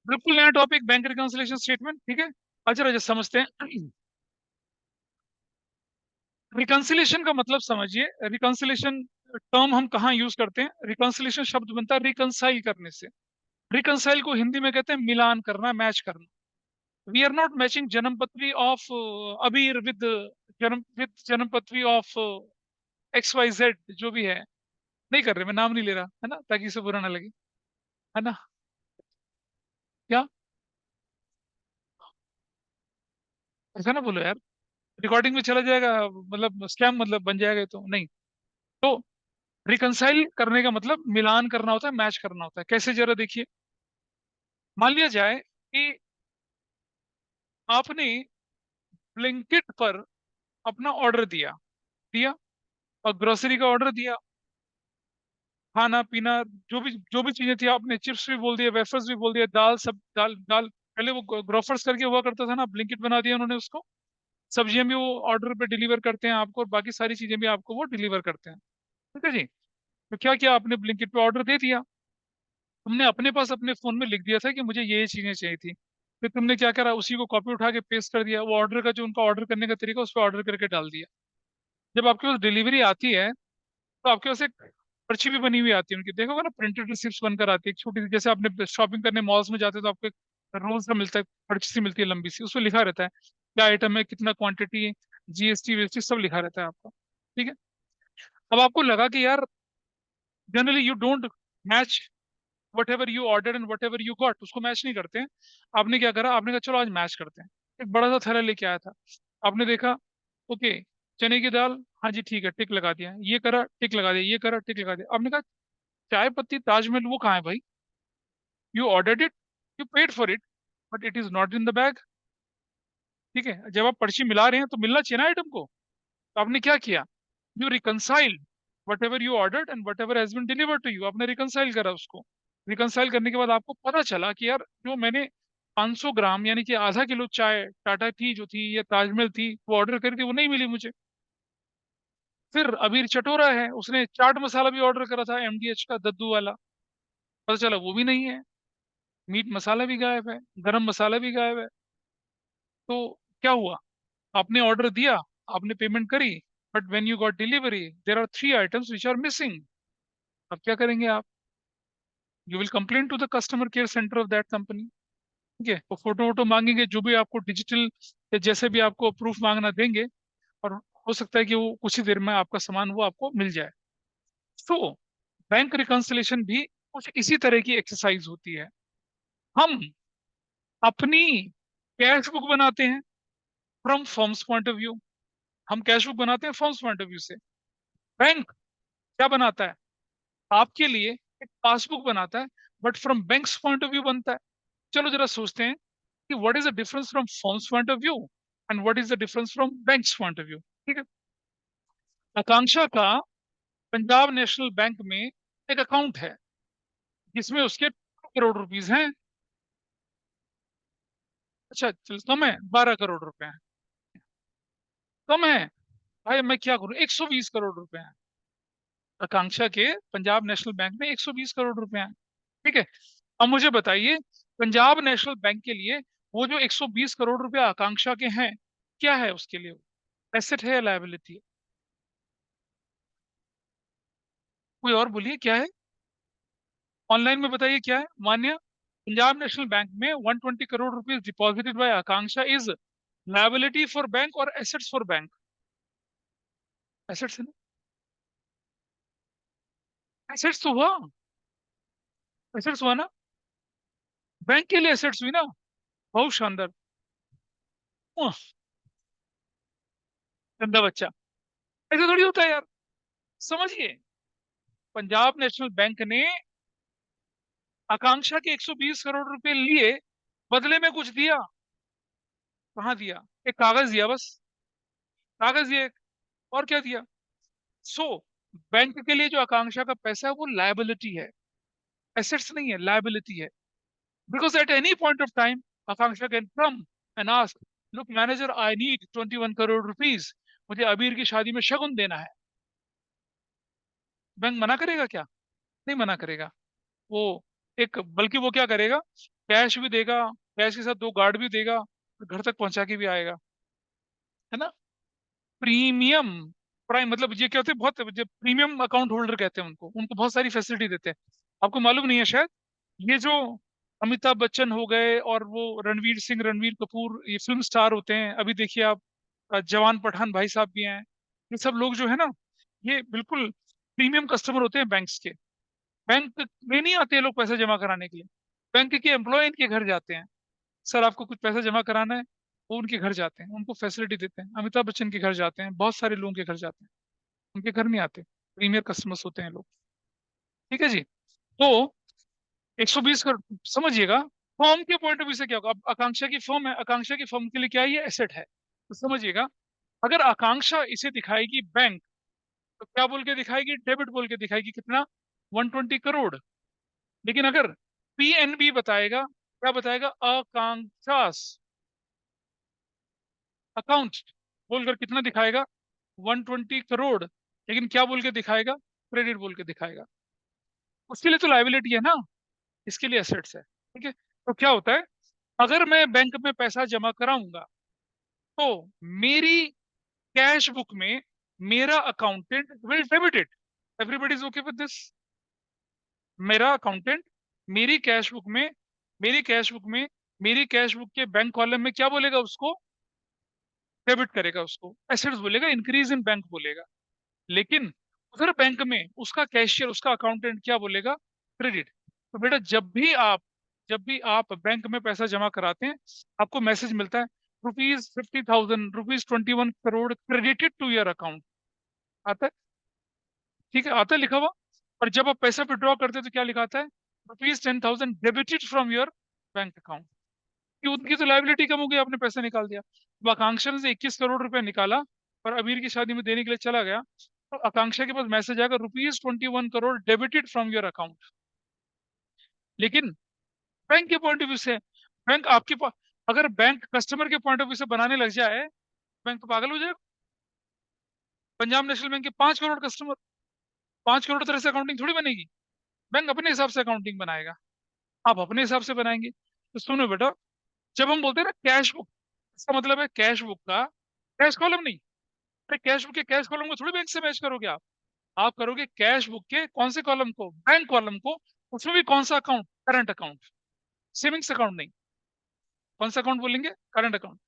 बिल्कुल नया topic, bank reconciliation statement. ठीक है, अच्छा राजा समझते हैं। रिकंसिलिएशन का मतलब समझिए। रिकंसिलिएशन टर्म हम कहाँ यूज करते हैं? रिकंसिलिएशन शब्द बनता है रिकंसाइल करने से। रिकंसाइल को हिंदी में कहते हैं मिलान करना, मैच करना। वी आर नॉट मैचिंग जन्मपत्री ऑफ अबीर विद जन्मपत्री ऑफ XYZ, जो भी है। नहीं कर रहे, मैं नाम नहीं ले रहा है ना, ताकि इसे बुरा ना लगे, है ना? क्या? ऐसा ना बोलो यार, रिकॉर्डिंग में चला जाएगा, मतलब स्कैम मतलब बन जाएगा, ये तो नहीं। तो रिकंसाइल करने का मतलब मिलान करना होता है, मैच करना होता है। कैसे, जरा देखिए। मान लिया जाए कि आपने ब्लिंकिट पर अपना ऑर्डर दिया दिया और ग्रोसरी का ऑर्डर दिया, खाना पीना, जो भी चीजें थी, आपने चिप्स भी बोल दिया, वेफर्स भी बोल दिया, दाल, सब दाल दाल। पहले वो ग्रोफर्स करके हुआ करता था ना, ब्लिंकिट बना दिया उन्होंने उसको। सब्जियां भी वो ऑर्डर पे डिलीवर करते हैं आपको, और बाकी सारी चीजें भी आपको वो डिलीवर करते हैं। ठीक है जी। तो क्या किया आपने, ब्लिंकिट पे ऑर्डर दे दिया। तुमने अपने पास अपने फोन में लिख दिया था कि मुझे ये चीजें चाहिए थी। फिर तुमने क्या करा, उसी को कॉपी उठा के पेस्ट कर दिया, वो ऑर्डर का जो उनका ऑर्डर करने का तरीका, उस पर ऑर्डर करके डाल दिया। जब आपके पास डिलीवरी आती है, तो आपके पास एक पर्ची भी बनी हुई आती है उनकी, देखोगे ना, प्रिंटेड रिसिप्ट बनकर आती है, एक छोटी सी। जैसे आपने शॉपिंग करने मॉल्स में जाते हैं, तो आपको एक रोल सा मिलता है, पर्ची सी मिलती है लंबी सी, उसमें लिखा रहता है क्या आइटम है, कितना क्वांटिटी, GST वीएसटी सब लिखा रहता है आपका। ठीक है। अब आपको लगा कि यार, generally you don't match what ever you order and whatever you got, उसको मैच नहीं करते हैं। आपने क्या करा, आपने कहा चलो आज मैच करते हैं। एक बड़ा सा थैला लेके आया था। आपने देखा, ओके, चने की दाल, हाँ जी ठीक है, टिक लगा दिया, ये करा टिक लगा दिया, ये करा टिक लगा दिया। आपने कहा चाय पत्ती ताजमहल वो कहाँ है भाई? You ordered it, you paid for it, but it is not in the bag. ठीक है, जब आप पर्ची मिला रहे हैं तो मिलना चाहिए ना आइटम को। तो आपने क्या किया, you reconcile whatever you ordered and whatever has been delivered to you. आपने रिकंसाइल करा उसको। रिकंसाइल करने के बाद आपको पता चला कि यार, जो मैंने 500 ग्राम यानी कि आधा किलो चाय टाटा टी जो थी या ताजमहल थी वो ऑर्डर करी थी, वो नहीं मिली मुझे। फिर अबीर चटोरा है, उसने चाट मसाला भी ऑर्डर करा था, MDH का दद्दू वाला। पता चला वो भी नहीं है। मीट मसाला भी गायब है, गरम मसाला भी गायब है। तो क्या हुआ, आपने ऑर्डर दिया, आपने पेमेंट करी, but when you got delivery there are 3 items which are missing. अब क्या करेंगे आप? You will complain to the customer care centre of that company. ठीक है, वो फोटो वोटो मांगेंगे, जो भी आपको डिजिटल या जैसे भी आपको प्रूफ मांगना देंगे। और हो सकता है कि वो कुछ ही देर में आपका सामान वो आपको मिल जाए। तो बैंक रिकंसिलेशन भी कुछ इसी तरह की एक्सरसाइज होती है। हम अपनी कैश बुक बनाते हैं from firms point of view. हम कैश बुक बनाते हैं फर्म्स पॉइंट ऑफ व्यू से। बैंक क्या बनाता है, आपके लिए एक पासबुक बनाता है, but from banks point of view बनता है। चलो जरा सोचते हैं कि what is the difference from firms point of view and what is the difference from banks point of view. ठीक है। आकांक्षा का पंजाब नेशनल बैंक में एक अकाउंट है, जिसमें उसके 2 करोड़ रुपीज हैं। अच्छा चल, कम है, 12 करोड़ रुपए हैं। कम है, भाई मैं क्या करूं, 120 करोड़ रुपए हैं। आकांक्षा के पंजाब नेशनल बैंक में 120 करोड़ रुपए हैं। ठीक है। अब मुझे बताइए, पंजाब नेशनल बैंक के लिए वो जो 120 करोड़ रुपए आकांक्षा के हैं, क्या है उसके लिए? एसेट है या लायबिलिटी है? कोई और बोलिए क्या है। ऑनलाइन में बताइए क्या है। मान्य, पंजाब नेशनल बैंक में 120 crore rupees deposited bye Akanksha is liability for bank और एसेट्स फॉर बैंक? एसेट्स है ना, एसेट्स तो हुआ, एसेट्स हुआ ना, बैंक के लिए एसेट्स हुई ना। बहुत शानदार। उह, गंदा बच्चा, ऐसा थोड़ी होता है यार। समझिए, पंजाब नेशनल बैंक ने आकांक्षा के 120 करोड़ रुपए लिए, बदले में कुछ दिया। कहाँ दिया? एक कागज दिया बस, कागज दिया एक, और क्या दिया? सो बैंक के लिए जो आकांक्षा का पैसा है वो लायबिलिटी है, एसेट्स नहीं है, लायबिलिटी है। Because at any point of time Akanksha can come and ask, look manager, I need 21 crore rupees, मुझे अबीर की शादी में शगुन देना है। बैंक मना करेगा क्या? नहीं मना करेगा। वो एक, बल्कि वो क्या करेगा, कैश भी देगा, कैश के साथ 2 गार्ड भी देगा, घर तक पहुंचा के भी आएगा, है ना। प्रीमियम प्राइम मतलब ये क्या होते हैं, बहुत जो प्रीमियम अकाउंट होल्डर कहते हैं उनको, उनको बहुत सारी फैसिलिटी देते हैं। आपको मालूम नहीं है शायद, ये जो अमिताभ बच्चन हो गए और वो रणवीर सिंह, रणवीर कपूर, ये फिल्म स्टार होते हैं, अभी देखिए आप जवान पठान भाई साहब भी हैं, ये सब लोग जो है ना, ये बिल्कुल प्रीमियम कस्टमर होते हैं बैंक्स के। बैंक में नहीं आते ये लोग पैसा जमा कराने के लिए, बैंक के एम्प्लॉय इनके घर जाते हैं, सर आपको कुछ पैसा जमा कराना है, वो उनके घर जाते हैं, उनको फैसिलिटी देते हैं। अमिताभ बच्चन के घर जाते हैं, बहुत सारे लोगों के घर जाते हैं, उनके घर नहीं आते, प्रीमियर कस्टमर्स होते हैं लोग। ठीक है जी। तो 120 करोड़ समझिएगा, फर्म के पॉइंट ऑफ व्यू से क्या होगा, अब आकांक्षा की फर्म है, आकांक्षा की फर्म के लिए क्या है, ये एसेट है, तो समझिएगा, अगर आकांक्षा इसे दिखाएगी बैंक, तो क्या बोल के दिखाएगी, डेबिट बोल के दिखाएगी, कितना, 120 करोड़। लेकिन अगर पीएनबी बताएगा, क्या बताएगा, आकांक्षास अकाउंट बोलकर कितना दिखाएगा, 120 करोड़, लेकिन क्या बोल के दिखाएगा, क्रेडिट बोल के दिखाएगा। उसके लिए तो लाइबिलिटी है ना, इसके लिए एसेट्स है। ठीक है, तो क्या होता है, अगर मैं बैंक में पैसा जमा कराऊंगा, तो मेरी कैश बुक में मेरा accountant will debit it. Everybody is okay with this. मेरा अकाउंटेंट मेरी कैश बुक में मेरी कैश बुक में मेरी कैश बुक के बैंक कॉलम में क्या बोलेगा, उसको डेबिट करेगा, उसको एसेट्स बोलेगा, इंक्रीज इन बैंक बोलेगा। लेकिन उधर बैंक में उसका कैशियर, उसका अकाउंटेंट क्या बोलेगा, क्रेडिट। तो बेटा जब भी आप बैंक में पैसा जमा कराते हैं, आपको मैसेज मिलता है, ₹50,000, ₹21 crore credited to your account, आता है। ठीक है, आता है लिखा हुआ। और जब आप पैसा विड्रॉ करते हैं तो क्या लिखा आता है, ₹10,000 debited from your bank account. कि उनकी तो लाइबिलिटी कम हो गई, आपने पैसा निकाल दिया। अब आकांक्षा ने से 21 करोड़ रुपया निकाला और अमीर की शादी में देने के लिए चला गया, तो आकांक्षा के पास मैसेज आएगा, ₹21 crore debited from your account. लेकिन बैंक के पॉइंट ऑफ व्यू से, बैंक आपके पास, अगर बैंक कस्टमर के पॉइंट ऑफ व्यू से बनाने लग जाए, बैंक तो पागल हो जाएगा। पंजाब नेशनल बैंक के 5 करोड़ कस्टमर, 5 करोड़ तरह से अकाउंटिंग थोड़ी बनेगी। बैंक अपने हिसाब से अकाउंटिंग बनाएगा, आप अपने हिसाब से बनाएंगे। तो सुनो बेटा, जब हम बोलते हैं ना कैश बुक, इसका मतलब है कैश बुक का कैश कॉलम नहीं। अरे कैश बुक के कैश कॉलम को थोड़ी बैंक से मैच करोगे आप करोगे कैश बुक के कौन से कॉलम को, बैंक कॉलम को। उसमें भी कौन सा account, current account, savings account नहीं। कौन सा अकाउंट बोलेंगे, करंट अकाउंट।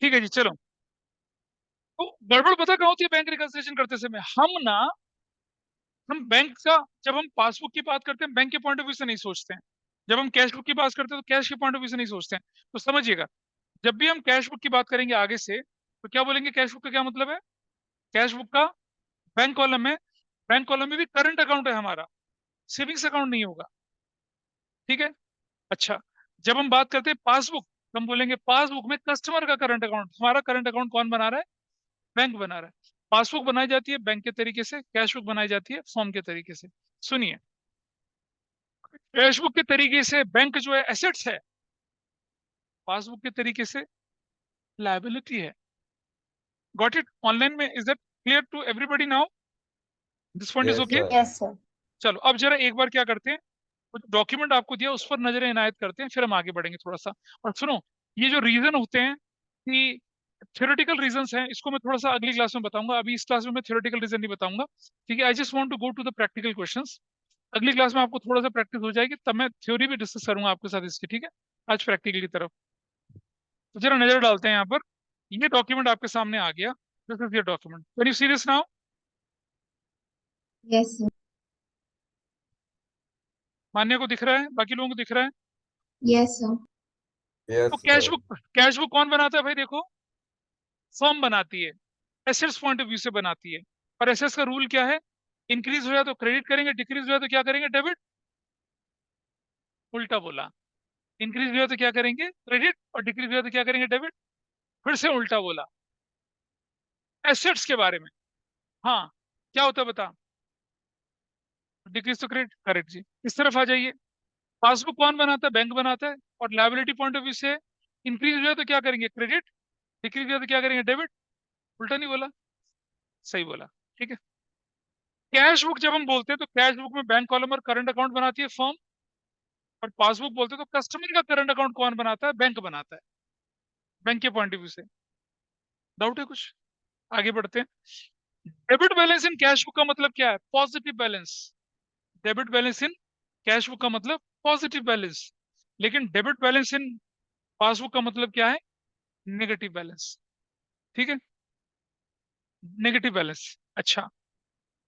ठीक है जी, चलो। तो गड़बड़ पता कहाँ होती है बैंक रिकंसिलिएशन करते समय, हम बैंक का, जब हम पासबुक की बात करते हैं बैंक के पॉइंट ऑफ व्यू से नहीं सोचते हैं, जब हम कैश बुक की बात करते हैं तो कैश के पॉइंट ऑफ व्यू से नहीं सोचते हैं। तो समझिएगा, जब भी हम कैश बुक की बात करेंगे आगे से, तो क्या बोलेंगे, कैश बुक का क्या मतलब है, कैश बुक का बैंक कॉलम में, बैंक कॉलम में भी करंट अकाउंट है हमारा, सेविंग्स अकाउंट नहीं होगा। ठीक है, अच्छा। जब हम बात करते हैं पासबुक, तो हम बोलेंगे पासबुक में कस्टमर का करंट अकाउंट, हमारा करंट अकाउंट कौन बना रहा है, बैंक बना रहा है। पासबुक बनाई जाती है बैंक के तरीके से, कैश बुक बनाई जाती है फॉर्म के तरीके से। सुनिए, कैश बुक के तरीके से बैंक जो है एसेट्स है, पासबुक के तरीके से लायबिलिटी है। गॉट इट, ऑनलाइन में, is that clear to everybody now, this point is Yes, okay. sir. Yes, sir. चलो अब जरा एक बार क्या करते हैं, कुछ डॉक्यूमेंट आपको दिया उस पर नजर इनायत करते हैं, फिर हम आगे बढ़ेंगे थोड़ा सा। और सुनो, ये जो रीजन होते हैं कि थ्योरेटिकल रीजंस हैं, इसको मैं थोड़ा सा अगली क्लास में बताऊंगा, अभी इस क्लास में मैं थ्योरेटिकल रीजन नहीं बताऊंगा। ठीक है, I just want to go to the practical questions. अगली क्लास में आपको थोड़ा सा प्रैक्टिस हो जाएगी, तब मैं थ्योरी भी डिस्कस करूंगा आपके साथ इसकी। ठीक है, आज प्रैक्टिकल की तरफ। तो जरा नजर डालते हैं यहाँ पर, ये डॉक्यूमेंट आपके सामने आ गया, this is your document, can you see this now. Yes, sir. मान्य को दिख रहा है, बाकी लोगों को दिख रहा है। Yes, sir. तो Yes, cash sir. Book, cash book कौन बनाता है भाई, देखो, फर्म बनाती है, एसेट्स पॉइंट ऑफ व्यू से बनाती है। और एसेट्स का रूल क्या है, इंक्रीज हो जाए तो क्रेडिट करेंगे, डिक्रीज हो जाए तो क्या करेंगे, डेबिट। उल्टा बोला, इंक्रीज हो जाए तो क्या करेंगे, क्रेडिट, और डिक्रीज हो जाए तो क्या करेंगे, डेबिट। फिर से उल्टा बोला, एसेट्स के बारे में। हाँ, क्या होता है बता, डिक्रीज तो क्रेडिट, करेक्ट जी। इस तरफ आ जाइए, पासबुक कौन बनाता है, बैंक बनाता है। और लायबिलिटी पॉइंट ऑफ व्यू से इंक्रीज हो जाए तो क्या करेंगे, क्रेडिट, डिक्रीज हो जाए तो क्या करेंगे, डेबिट। उल्टा नहीं बोला, सही बोला। ठीक है, कैश बुक जब हम बोलते हैं तो कैश बुक में बैंक कॉलम और करंट अकाउंट बनाती है फर्म, और पासबुक बोलते हैं तो कस्टमर का करंट अकाउंट कौन बनाता है? बैंक बनाता है, बैंक के पॉइंट ऑफ व्यू से। डाउट है कुछ? आगे बढ़ते हैं। डेबिट बैलेंस इन कैश बुक का मतलब क्या है? Positive balance. डेबिट बैलेंस इन कैश बुक का मतलब पॉजिटिव बैलेंस, लेकिन डेबिट बैलेंस इन पासबुक का मतलब क्या है? Negative balance. ठीक है, नेगेटिव बैलेंस। अच्छा,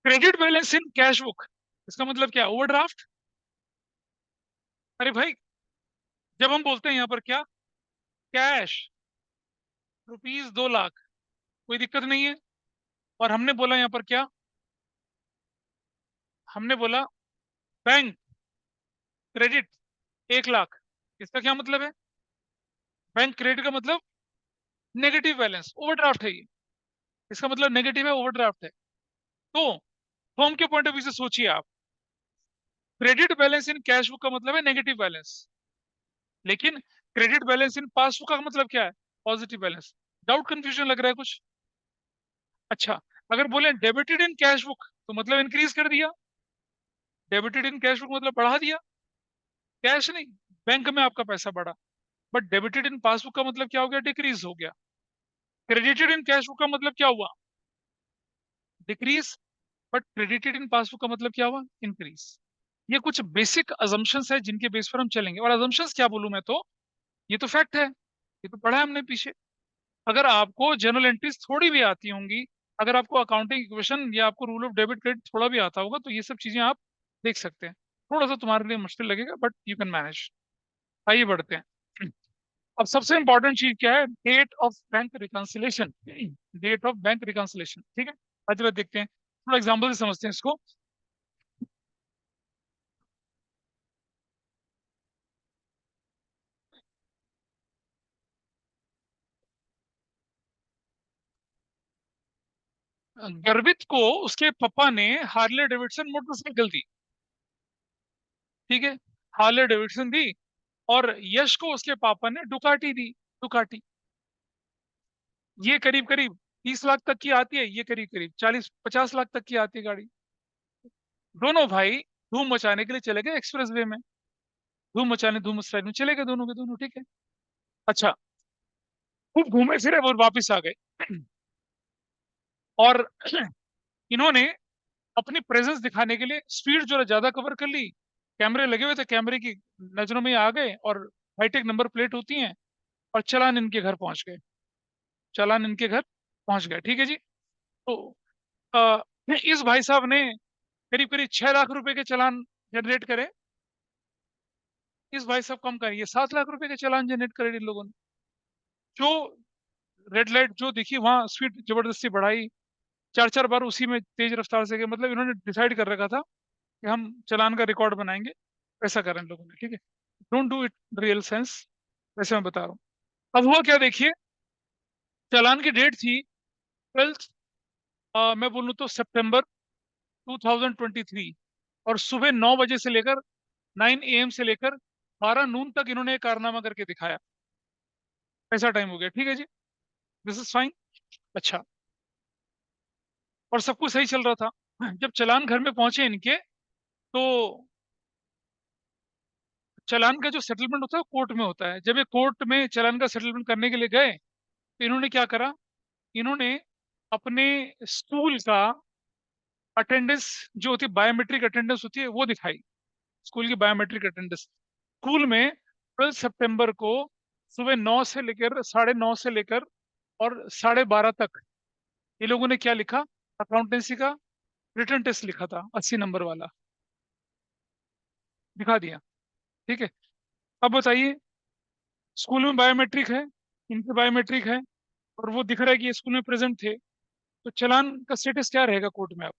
क्रेडिट बैलेंस इन कैश बुक, इसका मतलब क्या? ओवरड्राफ्ट। अरे भाई, जब हम बोलते हैं यहाँ पर क्या, कैश ₹2 लाख, कोई दिक्कत नहीं है। और हमने बोला यहाँ पर क्या, हमने बोला बैंक क्रेडिट 1 लाख, इसका क्या मतलब है? बैंक क्रेडिट का मतलब नेगेटिव बैलेंस, ओवरड्राफ्ट है ये। इसका मतलब नेगेटिव है, ओवरड्राफ्ट है। तो फर्म के पॉइंट ऑफ व्यू से सोचिए आप, क्रेडिट बैलेंस इन कैश बुक का मतलब है नेगेटिव बैलेंस, लेकिन क्रेडिट बैलेंस इन पासबुक का मतलब क्या है? Positive balance. डाउट, कंफ्यूजन लग रहा है कुछ? अच्छा, अगर बोले डेबिटेड इन कैश बुक तो मतलब इंक्रीज कर दिया, डेबिटेड इन कैश बुक मतलब बढ़ा दिया, कैश नहीं, बैंक में आपका पैसा बढ़ा। बट डेबिटेड इन पासबुक का मतलब क्या हो गया? डिक्रीज हो गया। क्रेडिटेड इन कैश बुक का मतलब क्या हुआ? Decrease. But credited in passbook का मतलब क्या हुआ? इंक्रीज। ये कुछ बेसिक अजम्पशंस है जिनके बेस पर हम चलेंगे। और अजम्पशंस क्या बोलूं मैं तो, ये तो फैक्ट है, ये तो पढ़ा है हमने पीछे। अगर आपको जर्नल एंट्रीज थोड़ी भी आती होंगी, अगर आपको अकाउंटिंग इक्वेशन या आपको रूल ऑफ डेबिट क्रेडिट थोड़ा भी आता होगा, तो ये सब चीजें आप देख सकते हैं। थोड़ा सा तुम्हारे लिए मुश्किल लगेगा, बट यू कैन मैनेज। आइए बढ़ते हैं। अब सबसे इंपॉर्टेंट चीज क्या है? Date of bank reconciliation. Date of bank reconciliation, ठीक है। आज बात देखते हैं, थोड़ा एग्जाम्पल से समझते हैं इसको। गर्वित को उसके पापा ने हार्ले डेविडसन मोटरसाइकिल दी, ठीक है, हार्ले डेविडसन दी। और यश को उसके पापा ने डुकाटी दी, डुकाटी। ये करीब करीब 30 लाख तक की आती है, ये करीब करीब 40-50 लाख तक की आती है गाड़ी। दोनों भाई धूम मचाने के लिए चले गए एक्सप्रेस वे में, धूम मचाने, धूम मचाने में चले गए दोनों के दोनों, ठीक है। अच्छा, खूब घूमे फिरे और वापिस आ गए। और इन्होंने अपनी प्रेजेंस दिखाने के लिए स्पीड जो है ज्यादा कवर कर ली। कैमरे लगे हुए थे, कैमरे की नजरों में आ गए, और हाईटेक नंबर प्लेट होती हैं, और चालान इनके घर पहुंच गए, चालान इनके घर पहुंच गए, ठीक है जी। तो अ, इस भाई साहब ने करीब करीब 6 लाख रुपए के चालान जनरेट करे। इस भाई साहब कम करिए, 7 लाख रुपए के चालान जनरेट करे इन लोगों ने। जो रेड लाइट जो दिखी वहां स्पीड जबरदस्ती बढ़ाई, 4-4 बार उसी में तेज रफ्तार से गए। मतलब इन्होंने डिसाइड कर रखा था कि हम चालान का रिकॉर्ड बनाएंगे। ऐसा करें लोगों ने, ठीक है। Don't do it real sense, वैसे मैं बता रहा हूँ। अब हुआ क्या देखिए, चालान की डेट थी 12, मैं बोलूँ तो सितंबर 2023। और सुबह 9 बजे से लेकर 9 AM से लेकर 12 नून तक इन्होंने एक कारनामा करके दिखाया। ऐसा टाइम हो गया, ठीक है जी, दिस इज फाइन। अच्छा, और सब कुछ सही चल रहा था। जब चालान घर में पहुंचे इनके, तो चालान का जो सेटलमेंट होता है कोर्ट में होता है। जब ये कोर्ट में चालान का सेटलमेंट करने के लिए गए, तो इन्होंने क्या करा, इन्होंने अपने स्कूल का अटेंडेंस, जो होती है बायोमेट्रिक अटेंडेंस होती है, वो दिखाई। स्कूल की बायोमेट्रिक अटेंडेंस, स्कूल में 12 सितंबर को सुबह 9 से लेकर 9:30 से लेकर और 12:30 तक ये लोगों ने क्या लिखा, अकाउंटेंसी का रिटर्न टेस्ट लिखा था, 80 नंबर वाला, दिखा दिया, ठीक है। अब बताइए, स्कूल में बायोमेट्रिक है, इनके बायोमेट्रिक है, और वो दिख रहा है कि ये स्कूल में प्रेजेंट थे। तो चालान का स्टेटस क्या रहेगा कोर्ट में? अब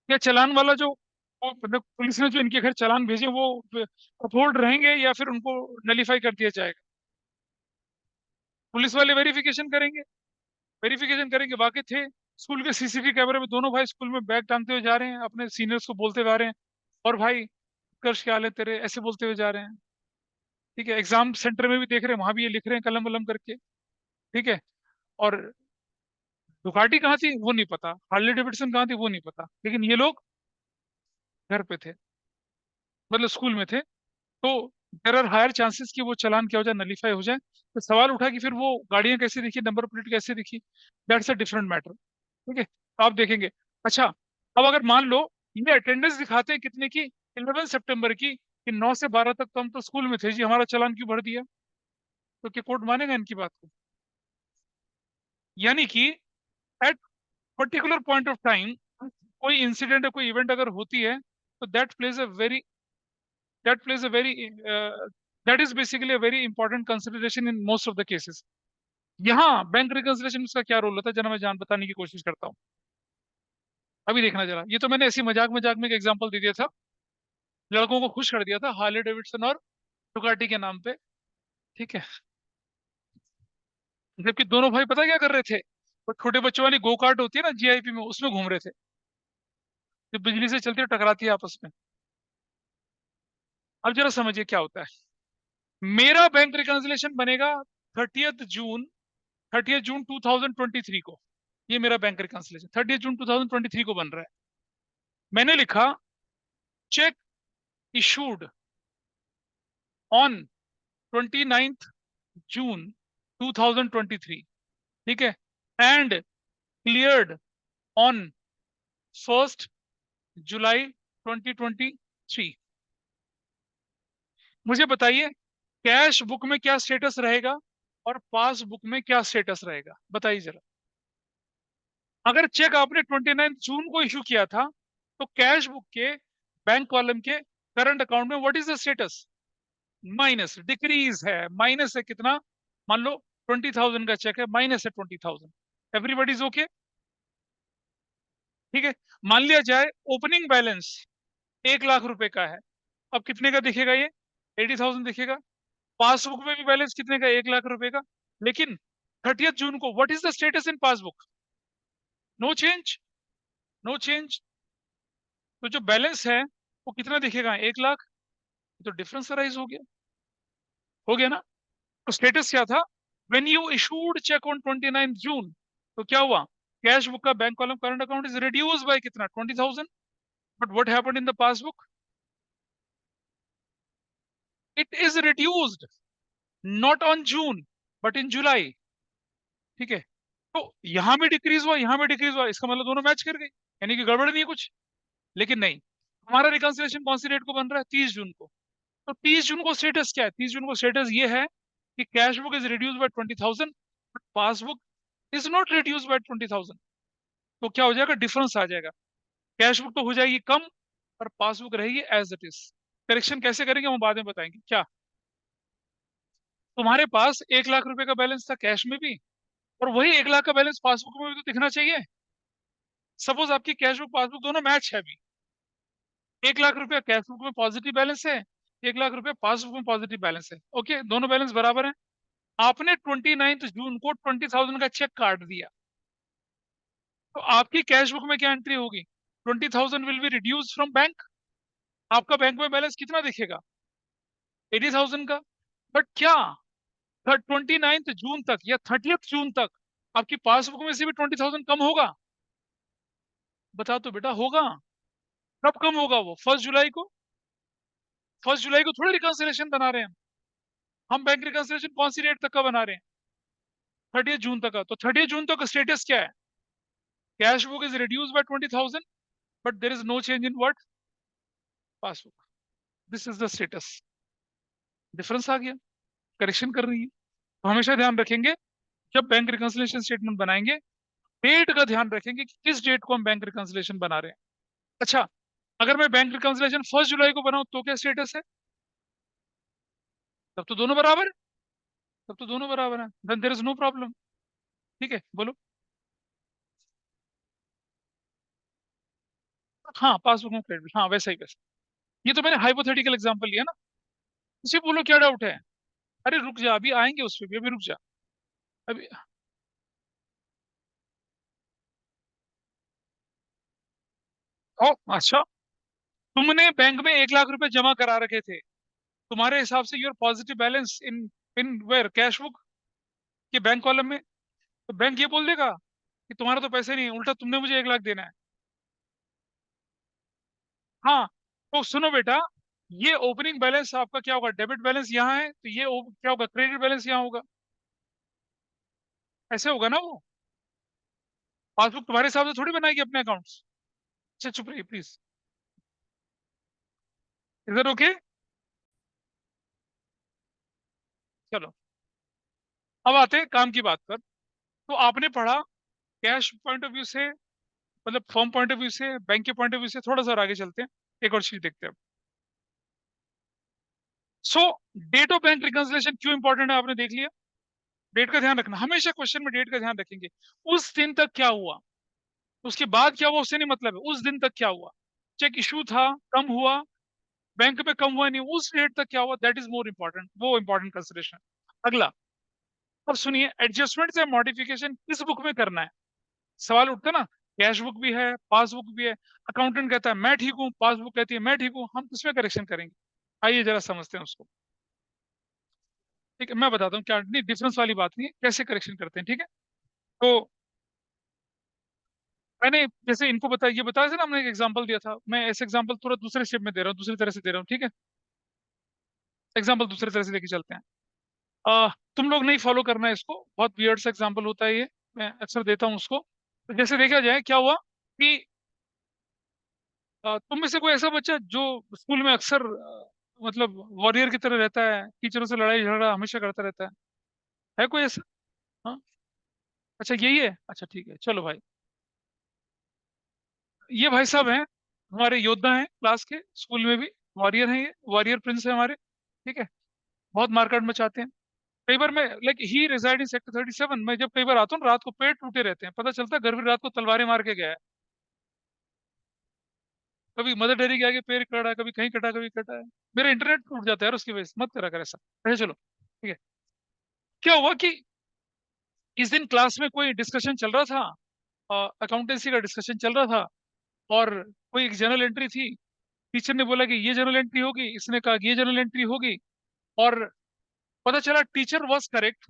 क्या चालान वाला जो, वो मतलब पुलिस ने जो इनके घर चालान भेजे, वो अपहोल्ड रहेंगे या फिर उनको नलीफाई कर दिया जाएगा? पुलिस वाले वेरिफिकेशन करेंगे, वेरिफिकेशन करेंगे वाकई थे। स्कूल के सीसीटीवी कैमरे में दोनों भाई स्कूल में बैग टांगते हुए जा रहे हैं, अपने सीनियर्स को बोलते हुए आ रहे हैं, और भाई कर्ष क्या हाल है तेरे, ऐसे बोलते हुए जा रहे हैं, ठीक है। एग्जाम सेंटर में भी देख रहे हैं, वहां भी ये लिख रहे हैं कलम वलम करके, ठीक है। और दुकाटी कहाँ थी वो नहीं पता, हार्ले डेविडसन कहाँ थी वो नहीं पता, लेकिन ये लोग घर पे थे, मतलब स्कूल में थे। तो देर आर हायर चांसेस कि वो चालान क्या हो जाए, नलीफाई हो जाए। तो सवाल उठा कि फिर वो गाड़ियां कैसे दिखी, नंबर प्लेट कैसे दिखी, दैट्स अ डिफरेंट मैटर। ठीक है, तो आप देखेंगे। अच्छा, अब अगर मान लो ये अटेंडेंस दिखाते हैं कितने की, 11 सितंबर की, कि 9 से 12 तक तो हम तो स्कूल में थे जी, हमारा चालान क्यों भर दिया? तो क्या कोर्ट मानेगा इनकी बात को? यानी कि at particular point of time कोई इंसिडेंट या कोई इवेंट अगर होती है, तो that plays a very that is basically a very important consideration in most of the cases. यहाँ बैंक रिकंसिलिएशन का क्या रोल होता है, जरा मैं जान बताने की कोशिश करता हूँ। अभी देखना जरा, ये तो मैंने ऐसी मजाक मजाक में एक एग्जांपल दे दिया था, लड़कों को खुश कर दिया था, हार्ले डेविडसन और डुकाटी के नाम पे। ठीक है, जबकि दोनों भाई पता क्या कर रहे थे, वो छोटे बच्चों वाली गो कार्ट होती है ना जीआईपी में, उसमें घूम रहे थे, जो बिजली से चलती है, टकराती है आपस में। अब जरा समझिए क्या होता है। मेरा बैंक रिकंसिलिएशन बनेगा 30 जून, 30 जून 2023 को। ये मेरा बैंक रिकंसिलिएशन 30 जून 2023 को बन रहा है। मैंने लिखा चेक इशूड ऑन 29 जून 2023। ठीक है, एंड क्लियर्ड ऑन 1 जुलाई 2023। मुझे बताइए कैश बुक में क्या स्टेटस रहेगा और पासबुक में क्या स्टेटस रहेगा, बताइए जरा। अगर चेक आपने 29 जून को इशू किया था, तो कैश बुक के बैंक कॉलम के करंट अकाउंट में what is the status? Minus, decrease है। माइनस है कितना? मान लो 20,000 का चेक है, माइनस है 20,000। Everybody is okay? ठीक है, मान लिया जाए ओपनिंग बैलेंस 1 लाख रुपए का है। अब कितने का दिखेगा ये? 80,000 दिखेगा। पासबुक में भी बैलेंस कितने का? 1 लाख रुपए का। लेकिन 30 जून को what is the status in passbook? No change, no change. तो जो बैलेंस है वो कितना दिखेगा? 1 लाख। तो डिफरेंस अराइज हो गया ना? तो स्टेटस क्या था? When you issued cheque on 29 June, तो क्या हुआ? कैश बुक का bank column current account is reduce by कितना? 20,000। But what happened in the passbook? It is reduced not on June but in July. ठीक है, तो यहां भी डिक्रीज हुआ, यहां भी डिक्रीज हुआ, इसका मतलब दोनों मैच कर गई, यानी कि गड़बड़ नहीं है कुछ। लेकिन नहीं, हमारा रिकंसिलिएशन कौन सी डेट को बन रहा है? 30 जून को। तो 30 जून को स्टेटस क्या है? 30 जून को स्टेटस ये है कि cash book is reduce by 20,000 but passbook is not reduce by 20,000। तो क्या हो जाएगा? डिफरेंस आ जाएगा। कैश बुक तो हो जाएगी कम और पासबुक रहेगी एज इट इज। करेक्शन कैसे करेंगे हम बाद में बताएंगे। क्या तुम्हारे पास 1 लाख रुपए का बैलेंस था कैश में भी, और वही 1 लाख का बैलेंस पासबुक में भी तो दिखना चाहिए। सपोज आपकी कैश बुक पासबुक दोनों मैच है अभी, 1 लाख रुपया कैश बुक में पॉजिटिव बैलेंस है, 1 लाख रुपया पासबुक में पॉजिटिव बैलेंस है। ओके, दोनों बैलेंस बराबर है। आपने 29 जून को 20,000 का चेक काट दिया, तो आपकी कैश बुक में क्या एंट्री होगी? 20,000 will be reduce from bank. आपका बैंक में बैलेंस कितना दिखेगा? 80,000 का। बट क्या 29 जून तक या 30 जून तक आपकी पासबुक में से भी 20,000 कम होगा? बता तो बेटा, होगा। कब कम होगा वो? 1 जुलाई को। 1 जुलाई को थोड़ी रिकंसिलिएशन बना रहे हैं हम बैंक रिकंसिलिएशन कौन सी डेट तक का बना रहे हैं? 30 जून तक का। तो 30 जून तक का स्टेटस क्या है? Cash book is reduce by 20,000 but there is no change in what? Passbook. This is the status. Difference आ गया, करेक्शन कर रही है। तो हमेशा ध्यान रखेंगे जब बैंक रिकंसिलिएशन स्टेटमेंट बनाएंगे, डेट का ध्यान रखेंगे कि किस डेट को हम बैंक रिकंसिलिएशन बना रहे हैं। अच्छा, अगर मैं बैंक रिकंसिलिएशन 1 जुलाई को बनाऊं तो क्या स्टेटस है? तब तो दोनों बराबर है। तब तो दोनों बराबर है, then there is no problem. ठीक है, बोलो। हाँ, पासबुक में क्रेडिट, हाँ वैसा ही वैसा। ये तो मैंने हाइपोथेटिकल एग्जांपल लिया ना। इसे बोलो क्या डाउट है? अरे रुक जा, अभी आएंगे उस पे भी, अभी रुक जा। अभी ओ अच्छा, तुमने बैंक में 1 लाख रुपए जमा करा रखे थे, तुम्हारे हिसाब से your positive balance in in where cash book के बैंक कॉलम में, तो बैंक ये बोल देगा कि तुम्हारा तो पैसे नहीं है, उल्टा तुमने मुझे 1 लाख देना है। हाँ, तो सुनो बेटा, ये ओपनिंग बैलेंस आपका क्या होगा, डेबिट बैलेंस यहाँ है, तो ये क्या होगा, क्रेडिट बैलेंस यहाँ होगा। ऐसे होगा ना वो। पासबुक तुम्हारे हिसाब से थोड़ी बनाएगी अपने अकाउंट्स। अच्छा चुप रहिए प्लीज। इधर ओके। चलो, अब आते हैं काम की बात पर। तो आपने पढ़ा कैश पॉइंट ऑफ व्यू से, मतलब फर्म पॉइंट ऑफ व्यू से, बैंक के पॉइंट ऑफ व्यू से, थोड़ा सा और आगे चलते हैं, एक और चीज देखते हैं। सो डेट ऑफ बैंक रिकंसिलिएशन क्यों इंपॉर्टेंट है, आपने देख लिया। डेट का ध्यान रखना, हमेशा क्वेश्चन में डेट का ध्यान रखेंगे। उस दिन तक क्या हुआ, उसके बाद क्या हुआ उससे नहीं मतलब है, उस दिन तक क्या हुआ। चेक इशू था, कम हुआ, बैंक में कम हुआ नहीं, उस डेट तक क्या हुआ, दैट इज मोर इंपॉर्टेंट, वो इंपॉर्टेंट कंसिडरेशन। अगला, अब सुनिए, एडजस्टमेंट या मॉडिफिकेशन किस बुक में करना है। सवाल उठता है ना, कैश बुक भी है, पासबुक भी है। अकाउंटेंट कहता है मैं ठीक हूँ, पासबुक कहती है मैं ठीक हूँ, हम किसमें करेक्शन करेंगे। आइए जरा समझते हैं उसको। ठीक है, मैं बताता हूँ क्या, नहीं डिफरेंस वाली बात नहीं है, कैसे करेक्शन करते हैं, ठीक है। तो मैंने जैसे इनको बताया, ये बताया था ना, हमने एक एग्जांपल दिया था, मैं ऐसे एग्जांपल थोड़ा दूसरे शेप में दे रहा हूँ, दूसरी तरह से दे रहा हूँ, ठीक है। एग्जांपल दूसरे तरह से लेके चलते हैं। तुम लोग नहीं फॉलो करना है इसको, बहुत वियर्ड सा एग्जांपल होता है ये, मैं अक्सर देता हूँ उसको। तो जैसे देखा जाए क्या हुआ कि तुम में से कोई ऐसा बच्चा जो स्कूल में अक्सर मतलब वॉरियर की तरह रहता है, टीचरों से लड़ाई झगड़ा हमेशा करता रहता है कोई ऐसा। हाँ, अच्छा यही है, अच्छा ठीक है, चलो भाई। ये भाई साहब हैं, हमारे योद्धा हैं क्लास के, स्कूल में भी वॉरियर हैं, ये वॉरियर प्रिंस है हमारे, ठीक है। बहुत मारकाट मचाते हैं। कई बार मैं, like he resided in sector 37, मैं जब कई बार आता हूँ रात को, पेट टूटे रहते हैं, पता चलता है घर भी रात को तलवारें मार के गया है। कभी मदर डेयरी के आगे पेड़ कटा, कभी कहीं कटा, कभी कटा है। मेरा इंटरनेट टूट जाता है यार उसकी वजह से, मत करा कर ऐसा। अच्छा चलो, ठीक है। क्या हुआ कि इस दिन क्लास में कोई डिस्कशन चल रहा था, अकाउंटेंसी का डिस्कशन चल रहा था, और कोई एक जर्नल एंट्री थी। टीचर ने बोला कि ये जर्नल एंट्री होगी, इसने कहा कि ये जर्नल एंट्री होगी, और पता चला टीचर वाज करेक्ट,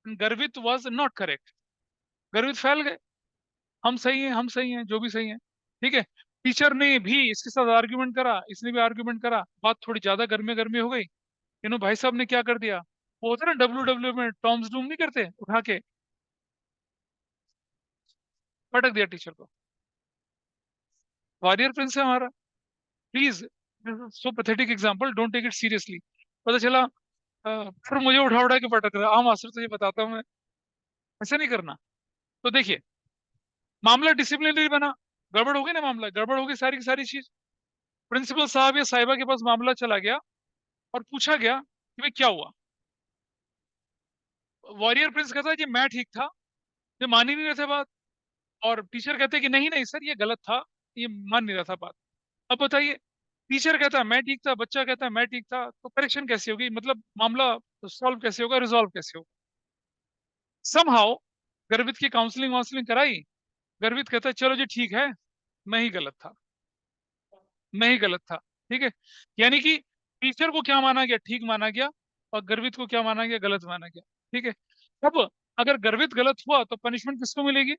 गर्वित वाज नॉट करेक्ट। गर्वित फैल गए, हम सही हैं, हम सही हैं, जो भी सही है, ठीक है। टीचर ने भी इसके साथ आर्ग्यूमेंट करा, इसने भी आर्ग्यूमेंट करा, बात थोड़ी ज्यादा गर्मे गर्मी हो गई। भाई साहब ने क्या कर दिया, वो होता है ना डब्ल्यू में टॉम्स डूम नहीं करते, उठा के पटक दिया टीचर को। वॉरियर प्रिंस है हमारा, please. So pathetic example, don't take it seriously. पता चला फिर मुझे उठा उठा के पटक रहा, हाँ मास्टर तुझे बताता हूँ मैं, ऐसा नहीं करना। तो देखिए, मामला डिसिप्लिनरी बना, गड़बड़ हो गई ना, मामला गड़बड़ हो गई सारी की सारी चीज। प्रिंसिपल साहब या साहिबा के पास मामला चला गया, और पूछा गया कि भाई क्या हुआ। वॉरियर प्रिंस कहता है कि मैं ठीक था, ये मान ही नहीं रहे थे बात। और टीचर कहते हैं कि नहीं नहीं सर ये गलत था, ये मान नहीं रहा था बात। अब बताइए, टीचर कहता है मैं ठीक था, बच्चा कहता है मैं ठीक था, तो करेक्शन कैसे होगी, मतलब मामला सॉल्व कैसे होगा, रिजॉल्व कैसे होगा। समहाउ गर्वित की काउंसलिंग वाउंसलिंग कराई, गर्वित कहता है चलो जी ठीक है, मैं ही गलत था, मैं ही गलत था, ठीक है। यानी कि टीचर को क्या माना गया, ठीक माना गया, और गर्वित को क्या माना गया, गलत माना गया, ठीक है। अब अगर गर्वित गलत हुआ तो पनिशमेंट किसको मिलेगी,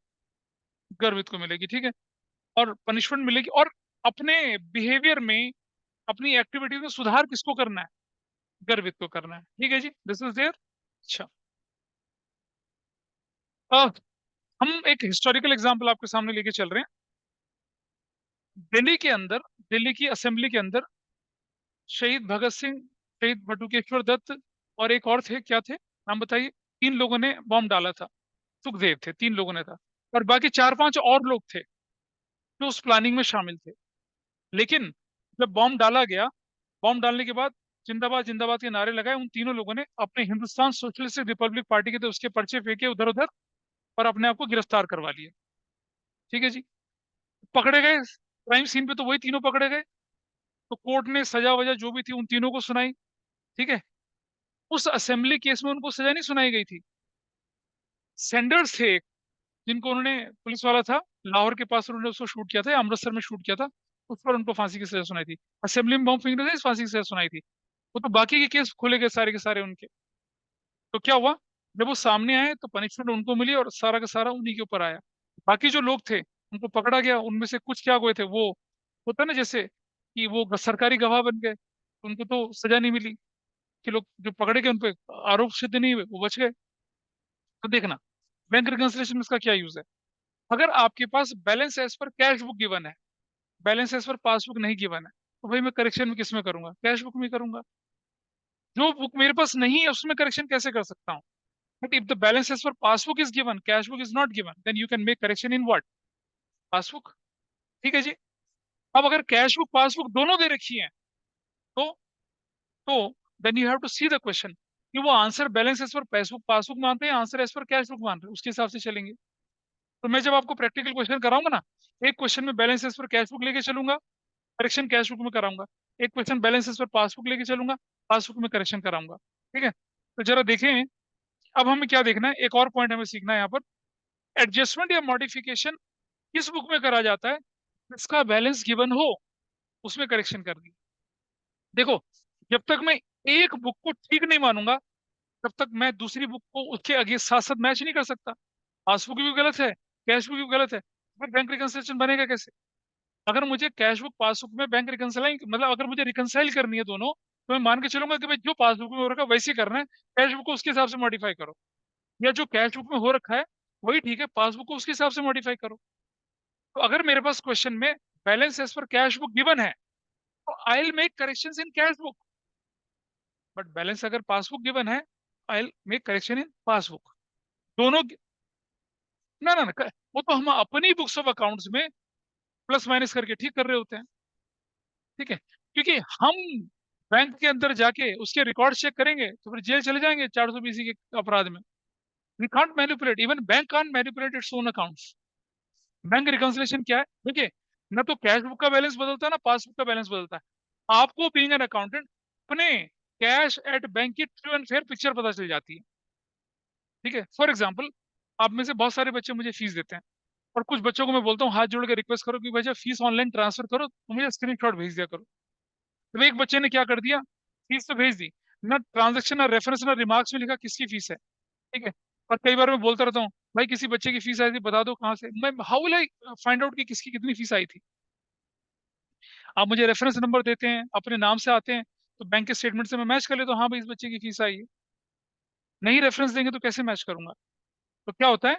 गर्वित को मिलेगी, ठीक है। और पनिशमेंट मिलेगी, और अपने बिहेवियर में, अपनी एक्टिविटी में सुधार किसको करना है, गर्वित को करना है, ठीक है जी, दिस इज देयर। अच्छा, अब हम एक हिस्टोरिकल एग्जांपल आपके सामने लेके चल रहे हैं। दिल्ली के अंदर, दिल्ली की असेंबली के अंदर शहीद भगत सिंह, शहीद बटुकेश्वर दत्त, और एक और थे, क्या थे नाम बताइए। तीन लोगों ने बॉम्ब डाला था, सुखदेव थे, तीन लोगों ने था, और बाकी चार पांच और लोग थे जो उस प्लानिंग में शामिल थे। लेकिन जब बॉम्ब डाला गया, बॉम्ब डालने के बाद जिंदाबाद के नारे लगाए, उन तीनों लोगों ने अपने हिंदुस्तान सोशलिस्टिक रिपब्लिक पार्टी के थे उसके पर्चे फेंके उधर उधर, और अपने आप को गिरफ्तार करवा लिया, ठीक है जी। पकड़े गए, क्राइम सीन पे तो वही तीनों पकड़े गए। तो कोर्ट ने सजा वजह जो भी थी उन तीनों को सुनाई, ठीक है। उस असेंबली केस में उनको सजा नहीं सुनाई गई थी। सेंडर्स थे एक, जिनको उन्होंने, पुलिस वाला था, लाहौर के पास उन्होंने उसको शूट किया था, या अमृतसर में शूट किया था, उस पर उनको फांसी की सजा सुनाई थी। असेंबली में बम फेंकने से फांसी की सजा सुनाई थी। वो तो बाकी के केस खोले गए सारे के सारे उनके। तो क्या हुआ, जब वो सामने आए तो पनिशमेंट उनको मिली, और सारा का सारा उन्हीं के ऊपर आया। बाकी जो लोग थे उनको पकड़ा गया, उनमें से कुछ क्या हुए थे वो, होता ना जैसे कि वो सरकारी गवाह बन गए, उनको तो सजा नहीं मिली, कि लोग जो पकड़े गए उन पे आरोप सिद्ध नहीं हुए, वो बच गए। तो देखना, बैंक रिकंसिलिएशन में इसका क्या यूज है। अगर आपके पास balance as per cash book given है, बैलेंस एज पर पासबुक नहीं गिवन है, तो भाई मैं करेक्शन में किस में करूंगा, कैश बुक में करूंगा। जो बुक मेरे पास नहीं है उसमें करेक्शन कैसे कर सकता हूँ। But if the balance as per passbook is given, cash book is not given, then you can make correction in what, passbook. ठीक है जी। अब अगर कैश बुक पासबुक दोनों दे रखी है, तो तो then you have to see the question कि वो answer balance as per passbook passbook मानते हैं, answer as per cash book मान रहे हैं, उसके हिसाब से चलेंगे। तो मैं जब आपको प्रैक्टिकल क्वेश्चन कराऊंगा ना, एक क्वेश्चन में balance as per cash book लेके चलूंगा, करेक्शन कैश बुक में कराऊंगा। एक question balance as per passbook लेके चलूंगा, पासबुक में करेक्शन कराऊंगा। ठीक है, तो जरा देखें। अब हमें क्या देखना है, एक और पॉइंट हमें सीखना है यहाँ पर। एडजस्टमेंट या मॉडिफिकेशन किस बुक में करा जाता है, जिसका बैलेंस गिवन हो उसमें करेक्शन कर दी। देखो, जब तक मैं एक बुक को ठीक नहीं मानूंगा, तब तक मैं दूसरी बुक को उसके आगे साथ साथ मैच नहीं कर सकता। पासबुक भी गलत है, कैश बुक भी गलत है, फिर बैंक रिकंसिलिएशन बनेगा कैसे। अगर मुझे कैश बुक पासबुक में बैंक रिकंसिलाइंग, मतलब अगर मुझे रिकंसाइल करनी है दोनों, तो मैं मान के चलूंगा कि भाई जो पासबुक में हो रखा है वैसे ही करना है, कैश बुक को उसके हिसाब से मॉडिफाई करो। या जो कैश बुक में हो रखा है वही ठीक है, पासबुक को उसके हिसाब से मॉडिफाई करो। तो अगर मेरे पास क्वेश्चन में balance as per cash book given है, तो I will make corrections in cash book. But balance अगर पासबुक गिवन है, I will make correction in passbook. दोनों ना ना ना वो तो हम अपनी बुक्स ऑफ अकाउंट्स में प्लस माइनस करके ठीक कर रहे होते हैं। ठीक है, क्योंकि हम बैंक के अंदर जाके उसके रिकॉर्ड चेक करेंगे तो फिर जेल चले जाएंगे 420 के अपराध में। We can't manipulate, even bank can't manipulate its own accounts. Bank reconciliation क्या है, देखिए, ना तो कैश बुक का बैलेंस बदलता है ना पासबुक का बैलेंस बदलता है। आपको बीइंग एन अकाउंटेंट अपने कैश एट बैंक की ट्रू एंड फेयर पिक्चर पता चल जाती है। ठीक है, फॉर एग्जाम्पल, आप में से बहुत सारे बच्चे मुझे फीस देते हैं, और कुछ बच्चों को मैं बोलता हूँ हाथ जोड़ के रिक्वेस्ट करो कि भैया फीस ऑनलाइन ट्रांसफर करो, तो मुझे स्क्रीनशॉट भेज दिया करो। तो एक बच्चे ने क्या कर दिया, फीस तो भेज दी, ना ट्रांजेक्शन ना रेफरेंस ना रिमार्क्स में लिखा किसकी फीस है। ठीक है, और कई बार मैं बोलता रहता हूँ, भाई किसी बच्चे की फीस आई थी बता दो कहाँ से, मैं how will I find out कि किसकी कितनी फीस आई थी। आप मुझे रेफरेंस नंबर देते हैं, अपने नाम से आते हैं, तो बैंक के स्टेटमेंट से मैं मैच कर लेता हूँ, हाँ भाई इस बच्चे की फीस आई है। नहीं रेफरेंस देंगे तो कैसे मैच करूंगा। तो क्या होता है,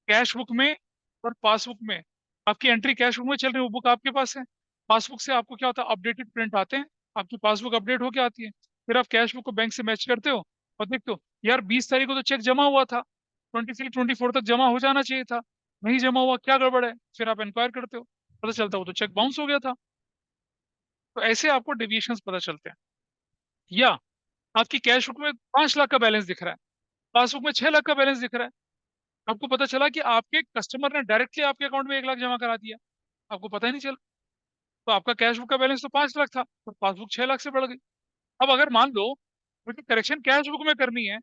कैश बुक में और पासबुक में आपकी एंट्री कैश बुक में चल रही है, वो बुक आपके पास है। पासबुक से आपको क्या होता है, अपडेटेड प्रिंट आते हैं, आपकी पासबुक अपडेट होके आती है। फिर आप कैश बुक को बैंक से मैच करते हो और देखते हो यार 20 तारीख को तो चेक जमा हुआ था, 23 24 तक जमा हो जाना चाहिए था, नहीं जमा हुआ, क्या गड़बड़ है। फिर आप इंक्वायर करते हो, पता चलता हो तो चेक बाउंस हो गया था। तो ऐसे आपको डेविएशंस पता चलते हैं। या आपकी कैश बुक में 5 लाख का बैलेंस दिख रहा है, पासबुक में 6 लाख का बैलेंस दिख रहा है। आपको पता चला कि आपके कस्टमर ने डायरेक्टली आपके अकाउंट में 1 लाख जमा करा दिया, आपको पता ही नहीं चला। तो आपका कैश बुक का बैलेंस तो 5 लाख था, तो पासबुक 6 लाख से बढ़ गई। अब अगर मान लो मुझे करेक्शन कैश बुक में करनी है,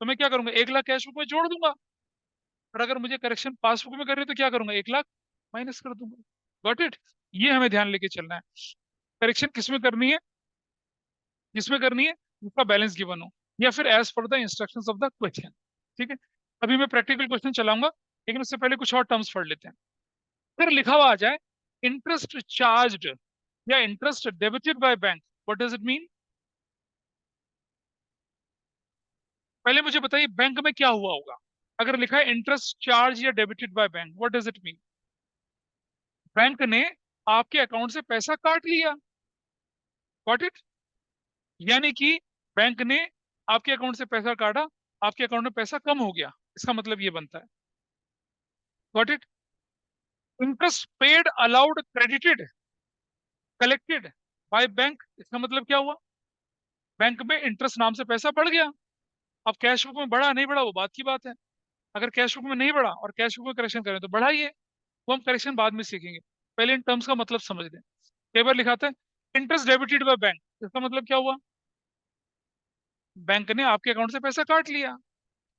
तो मैं क्या करूंगा, 1 लाख कैश बुक में जोड़ दूंगा। और अगर मुझे करेक्शन पासबुक में करनी है तो क्या करूंगा, 1 लाख माइनस कर दूंगा। Got it. ये हमें ध्यान लेके चलना है। करेक्शन किसमें करनी है, जिसमें करनी है जिसका बैलेंस गिवन हो, या फिर as per the instructions of the question. ठीक है, अभी मैं प्रैक्टिकल क्वेश्चन चलाऊंगा, लेकिन उससे पहले कुछ और टर्म्स पढ़ लेते हैं। फिर लिखा हुआ आ जाए इंटरेस्ट चार्ज्ड या interest debited by bank, what does it mean. पहले मुझे बताइए बैंक में क्या हुआ होगा। अगर लिखा है इंटरेस्ट चार्ज या debited by bank, what does it mean. Bank ने आपके अकाउंट से पैसा काट लिया, गॉट इट। यानी कि बैंक ने आपके अकाउंट से पैसा काटा, आपके अकाउंट में पैसा कम हो गया, इसका मतलब ये बनता है, got it. Interest paid allowed credited collected by bank, इसका मतलब क्या हुआ, बैंक में इंटरेस्ट नाम से पैसा बढ़ गया। अब कैश बुक में बढ़ा नहीं बढ़ा वो बात की बात है। अगर कैश बुक में नहीं बढ़ा और कैश बुक में करेक्शन करें तो बढ़ाइए, वो हम करेक्शन बाद में सीखेंगे, पहले इन टर्म्स का मतलब समझ लें। कई बार लिखा था इंटरेस्ट डेबिटेड बाय बैंक, इसका मतलब क्या हुआ, बैंक ने आपके अकाउंट से पैसा काट लिया।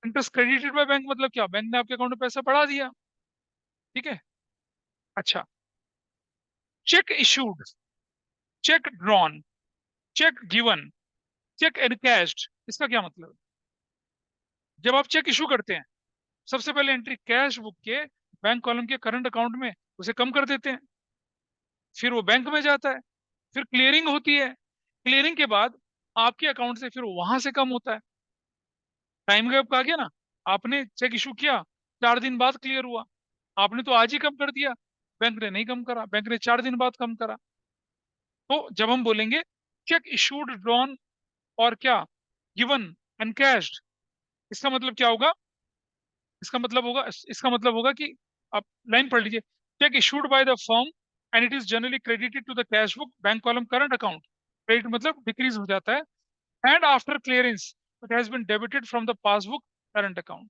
इंटरेस्ट क्रेडिटेड बाय बैंक मतलब क्या, बैंक ने आपके अकाउंट में पैसा बढ़ा दिया। ठीक है, अच्छा। Cheque issued, cheque drawn, cheque given, cheque encashed, इसका क्या मतलब है। जब आप चेक इशू करते हैं, सबसे पहले एंट्री कैश बुक के बैंक कॉलम के करंट अकाउंट में उसे कम कर देते हैं, फिर वो बैंक में जाता है, फिर क्लियरिंग होती है, क्लियरिंग के बाद आपके अकाउंट से फिर वहां से कम होता है। टाइम गैप आ गया ना, आपने चेक इशू किया, 4 दिन बाद क्लियर हुआ, आपने तो आज ही कम कर दिया, बैंक ने नहीं कम करा, बैंक ने 4 दिन बाद कम करा। तो जब हम बोलेंगे चेक इशूड ड्रॉन और क्या गिवन एनकैश्ड, इसका मतलब क्या होगा, इसका मतलब होगा कि आप लाइन पढ़ लीजिए, cheque issued by the firm and it is generally credited to the cash book bank column current account, credit मतलब डिक्रीज हो जाता है, and after clearance it has been debited from the passbook current account.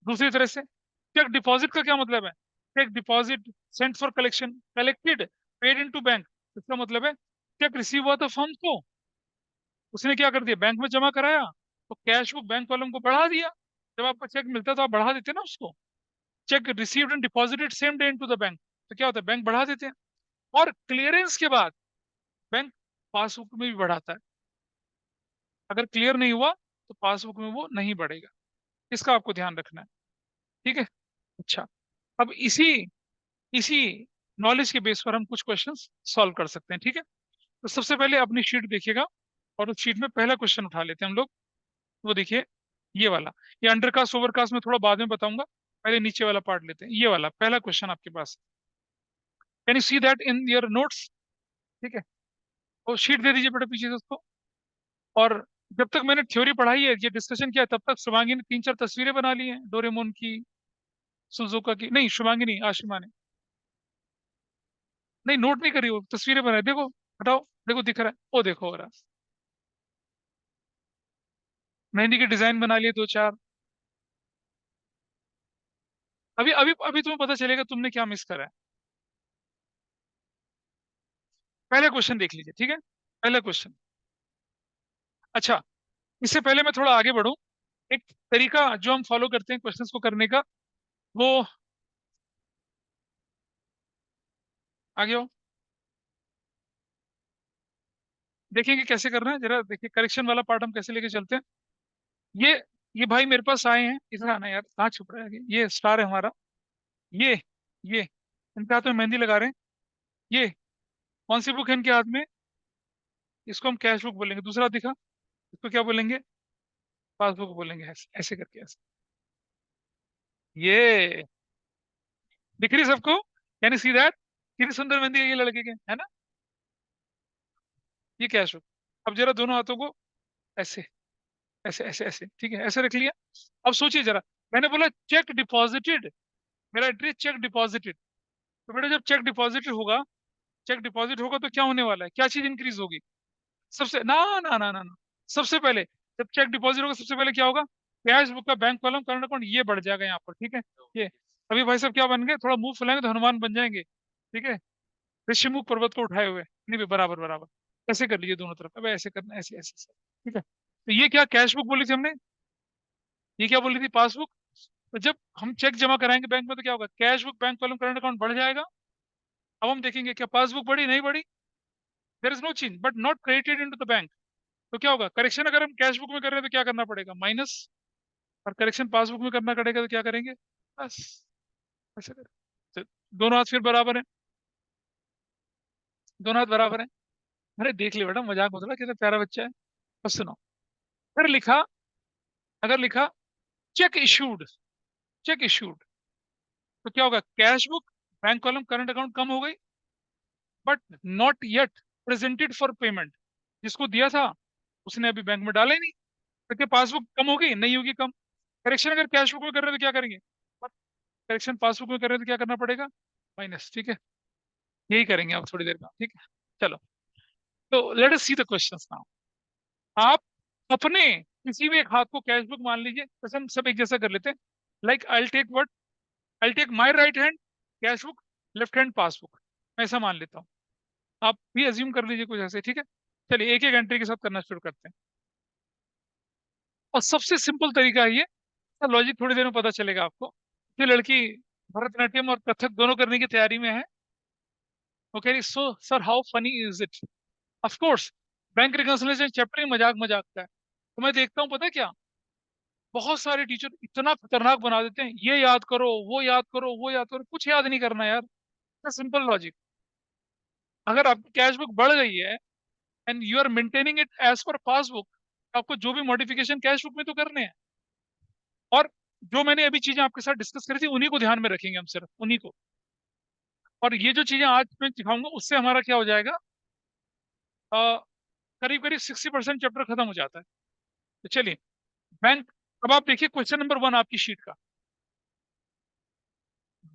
दूसरी तरह से cheque deposit का क्या मतलब है, cheque deposit sent for collection, collected, paid into bank, इसका मतलब है चेक रिसीव हुआ था फर्म को, उसने क्या कर दिया, बैंक में जमा कराया, तो कैश बुक बैंक कॉलम को बढ़ा दिया, जब आपको चेक मिलता तो आप बढ़ा देते ना उसको, check received and deposited same day into the bank, तो क्या होता है बैंक बढ़ा देते हैं, और क्लियरेंस के बाद बैंक पासबुक में भी बढ़ाता है, अगर क्लियर नहीं हुआ तो पासबुक में वो नहीं बढ़ेगा, इसका आपको ध्यान रखना है, ठीक है। अच्छा, अब इसी इसी नॉलेज के बेस पर हम कुछ क्वेश्चंस सॉल्व कर सकते हैं, ठीक है। तो सबसे पहले अपनी शीट देखिएगा, और उस शीट में पहला क्वेश्चन उठा लेते हैं हम लोग। वो देखिए, ये वाला, ये अंडरकास्ट ओवरकास्ट में थोड़ा बाद में बताऊंगा, पहले नीचे वाला पार्ट लेते हैं, ये वाला पहला क्वेश्चन आपके पास, can you see that in your notes, ठीक है। तो शीट दे दीजिए बेटा पीछे से उसको, और जब तक मैंने थ्योरी पढ़ाई है, ये डिस्कशन किया है, तब तक शुभांगी ने 3-4 तस्वीरें बना ली हैं, डोरेमोन की, सुजुका की, नहीं शुभांगी नहीं, आशिमा ने, नहीं नोट नहीं करी, वो तस्वीरें बनाई, देखो हटाओ, देखो दिख रहा है, वो देखो हो रहा, मेहंदी के डिजाइन बना लिए 2-4, अभी अभी अभी तुम्हें पता चलेगा तुमने क्या मिस करा है। पहला क्वेश्चन देख लीजिए, ठीक है, पहला क्वेश्चन। अच्छा, इससे पहले मैं थोड़ा आगे बढ़ूं, एक तरीका जो हम फॉलो करते हैं क्वेश्चंस को करने का, वो, आगे हो, देखेंगे कैसे करना है, जरा देखिए करेक्शन वाला पार्ट हम कैसे लेके चलते हैं। ये ये भाई मेरे पास आए हैं, इधर आना यार, कहाँ छुप रहा है आगे? ये स्टार है हमारा, ये ये इनके हाथ में मेहंदी लगा रहे हैं, ये कौन सी बुक है इनके हाथ में, इसको हम कैश बुक बोलेंगे, दूसरा दिखा, इसको क्या बोलेंगे, पासबुक बोलेंगे, ऐसे ऐसे करके, ऐसे, ये दिख रही सबको, कैन यू सी दैट, कितनी सुंदर मेहंदी है ये लड़के के, है ना, ये कैश बुक। अब जरा दोनों हाथों को ऐसे ऐसे ऐसे ऐसे, ठीक है, ऐसे रख लिया। अब सोचिए जरा, मैंने बोला चेक डिपॉजिटेड, मेरा एड्रेस चेक डिपॉजिटेड, तो बेटा जब चेक डिपॉजिट होगा तो क्या होने वाला है, क्या चीज इंक्रीज होगी, सबसे ना ना ना ना ना, सबसे पहले जब चेक डिपॉजिट होगा सबसे पहले क्या होगा, कैश बुक का बैंक कॉलम करंट अकाउंट ये बढ़ जाएगा यहाँ पर, ठीक है। ये अभी भाई साहब क्या बन गए, थोड़ा मुंह फुलाएंगे तो हनुमान बन जाएंगे, ठीक है, ऋषिमुख पर्वत को उठाए हुए, नहीं भी बराबर बराबर, ऐसे कर लीजिए दोनों तरफ, अब ऐसे करना, ऐसे ऐसे ऐसे, ठीक है। तो ये क्या कैश बुक बोली थी हमने, ये क्या बोली थी, पासबुक। तो जब हम चेक जमा कराएंगे बैंक में तो क्या होगा, cash book bank column current account बढ़ जाएगा। अब हम देखेंगे क्या पासबुक बढ़ी नहीं बढ़ी, there is no change but not credited into the bank, तो क्या होगा, करेक्शन अगर हम कैश बुक में कर रहे हैं तो क्या करना पड़ेगा, माइनस, और करेक्शन पासबुक में करना पड़ेगा तो क्या करेंगे, बस ऐसे करें। तो दोनों हाथ फिर बराबर है, दोनों हाथ बराबर है, अरे देख ले बेटा, मजाक मत रहा, कितना प्यारा बच्चा है। बस सुनो, अगर लिखा अगर लिखा चेक इशूड, चेक इशूड, तो क्या होगा, cash book bank column current account कम हो गई, but not yet presented for payment, जिसको दिया था उसने अभी बैंक में डाला ही नहीं, तो क्या पासबुक कम होगी, नहीं होगी कम। करेक्शन अगर कैश बुक में कर रहे हैं तो क्या करेंगे, करेक्शन पासबुक में कर रहे हैं तो क्या करना पड़ेगा, माइनस, ठीक है, यही करेंगे आप थोड़ी देर में, ठीक है। चलो, तो let us see the questions now. आप अपने किसी भी एक हाथ को कैश बुक मान लीजिए, कसम सब एक जैसा कर लेते हैं, like I take my right hand cash book, left hand passbook, मैं ऐसा मान लेता हूँ, आप भी अज्यूम कर लीजिए कुछ ऐसे, ठीक है। चलिए एक एक एंट्री के साथ करना शुरू करते हैं, और सबसे सिंपल तरीका है ये, लॉजिक थोड़ी देर में पता चलेगा आपको। ये लड़की भरतनाट्यम और कथक दोनों करने की तैयारी में है, वो कह रही, so sir how funny is it, of course bank reconciliation chapter ही मजाक मजाक का है, तो मैं देखता हूँ पता है क्या, बहुत सारे टीचर इतना खतरनाक बना देते हैं, ये याद करो, वो याद करो, वो याद करो, कुछ याद नहीं करना यार। Simple logic. अगर आपकी कैश बुक बढ़ गई है and you are maintaining it as per passbook, आपको जो भी मॉडिफिकेशन कैश बुक में तो करने हैं। और जो मैंने अभी चीजें आपके साथ डिस्कस करी थी उन्हीं को ध्यान में रखेंगे हम, सिर्फ उन्हीं को। और ये जो चीजें आज मैं दिखाऊंगा उससे हमारा क्या हो जाएगा, करीब करीब 60% चैप्टर खत्म हो जाता है। तो चलिए, बैंक। अब आप देखिए क्वेश्चन नंबर 1 आपकी शीट का।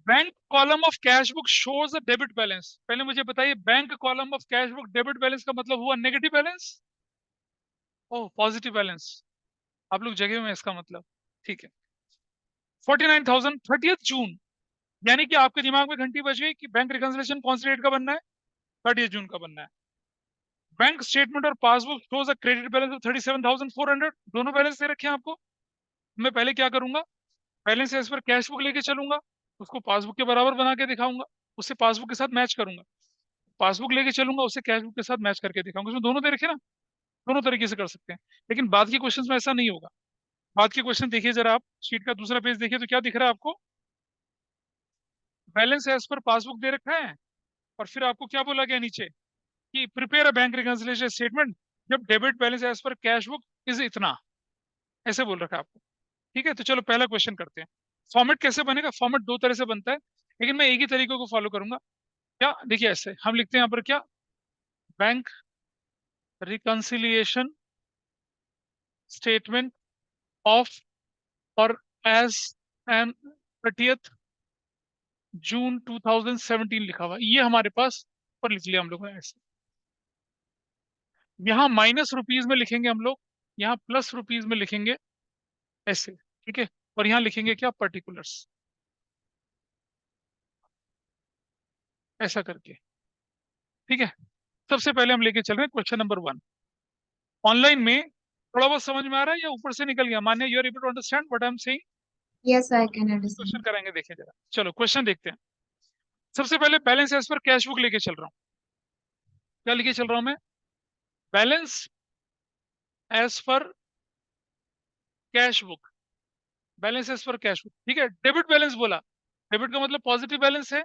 Bank column of cash book shows a debit balance. पहले मुझे बताइए, bank column of cash book debit balance का मतलब हुआ नेगेटिव बैलेंस? ओह, पॉजिटिव बैलेंस। आप लोग जगह में इसका मतलब। ठीक है। 49,000 30th जून, यानी कि आपके दिमाग में घंटी बज गई कि बैंक रिकंसिलिएशन कौन सी डेट का बनना है? 30th जून का बनना है। बैंक स्टेटमेंट और passbook shows a credit balance of 37,400। दोनों बैलेंस दे रखे हैं आपको। मैं पहले क्या करूंगा, balance as per cash book लेके चलूंगा, उसको पासबुक के बराबर बना के दिखाऊंगा, उससे पासबुक के साथ मैच करूंगा। पासबुक लेके चलूंगा, उससे कैश बुक के साथ मैच करके दिखाऊंगा। उसमें दोनों दे रखे ना, दोनों तरीके से कर सकते हैं। लेकिन बाद के क्वेश्चन में ऐसा नहीं होगा। बाद के क्वेश्चन देखिए जरा, आप शीट का दूसरा पेज देखिए तो क्या दिख रहा है आपको? बैलेंस एज पर पासबुक दे रखा है, और फिर आपको क्या बोला गया नीचे कि prepare a bank reconciliation statement जब debit balance as per cash book is इतना, ऐसे बोल रखा है आपको। ठीक है, तो चलो पहला क्वेश्चन करते हैं। फॉर्मेट कैसे बनेगा? फॉर्मेट दो तरह से बनता है, लेकिन मैं एक ही तरीके को फॉलो करूंगा। क्या देखिए, ऐसे हम लिखते हैं यहाँ पर क्या, बैंक रिकंसिलिएशन स्टेटमेंट ऑफ, और एज एन 30th जून 2017 लिखा हुआ है। ये हमारे पास पर लिख लिया हम लोगों ने ऐसे। यहाँ माइनस रुपीज में लिखेंगे हम लोग, यहाँ प्लस रुपीज में लिखेंगे, ऐसे। ठीक है। और यहाँ लिखेंगे क्या, पर्टिकुलर्स, ऐसा करके। ठीक है। सबसे पहले हम लेके चल रहे हैं क्वेश्चन नंबर 1। ऑनलाइन में थोड़ा बहुत समझ में आ रहा है या ऊपर से निकल गया? मान्य you are able to understand what I am saying? Yes, I can question understand. कराएंगे, देखिए जरा। चलो क्वेश्चन देखते हैं। सबसे पहले balance as per cash book लेके चल रहा हूँ। क्या लेके चल रहा हूँ मैं? Balance as per cash book. Balance as per cash book, ठीक है। डेबिट बैलेंस बोला, डेबिट का मतलब पॉजिटिव बैलेंस है।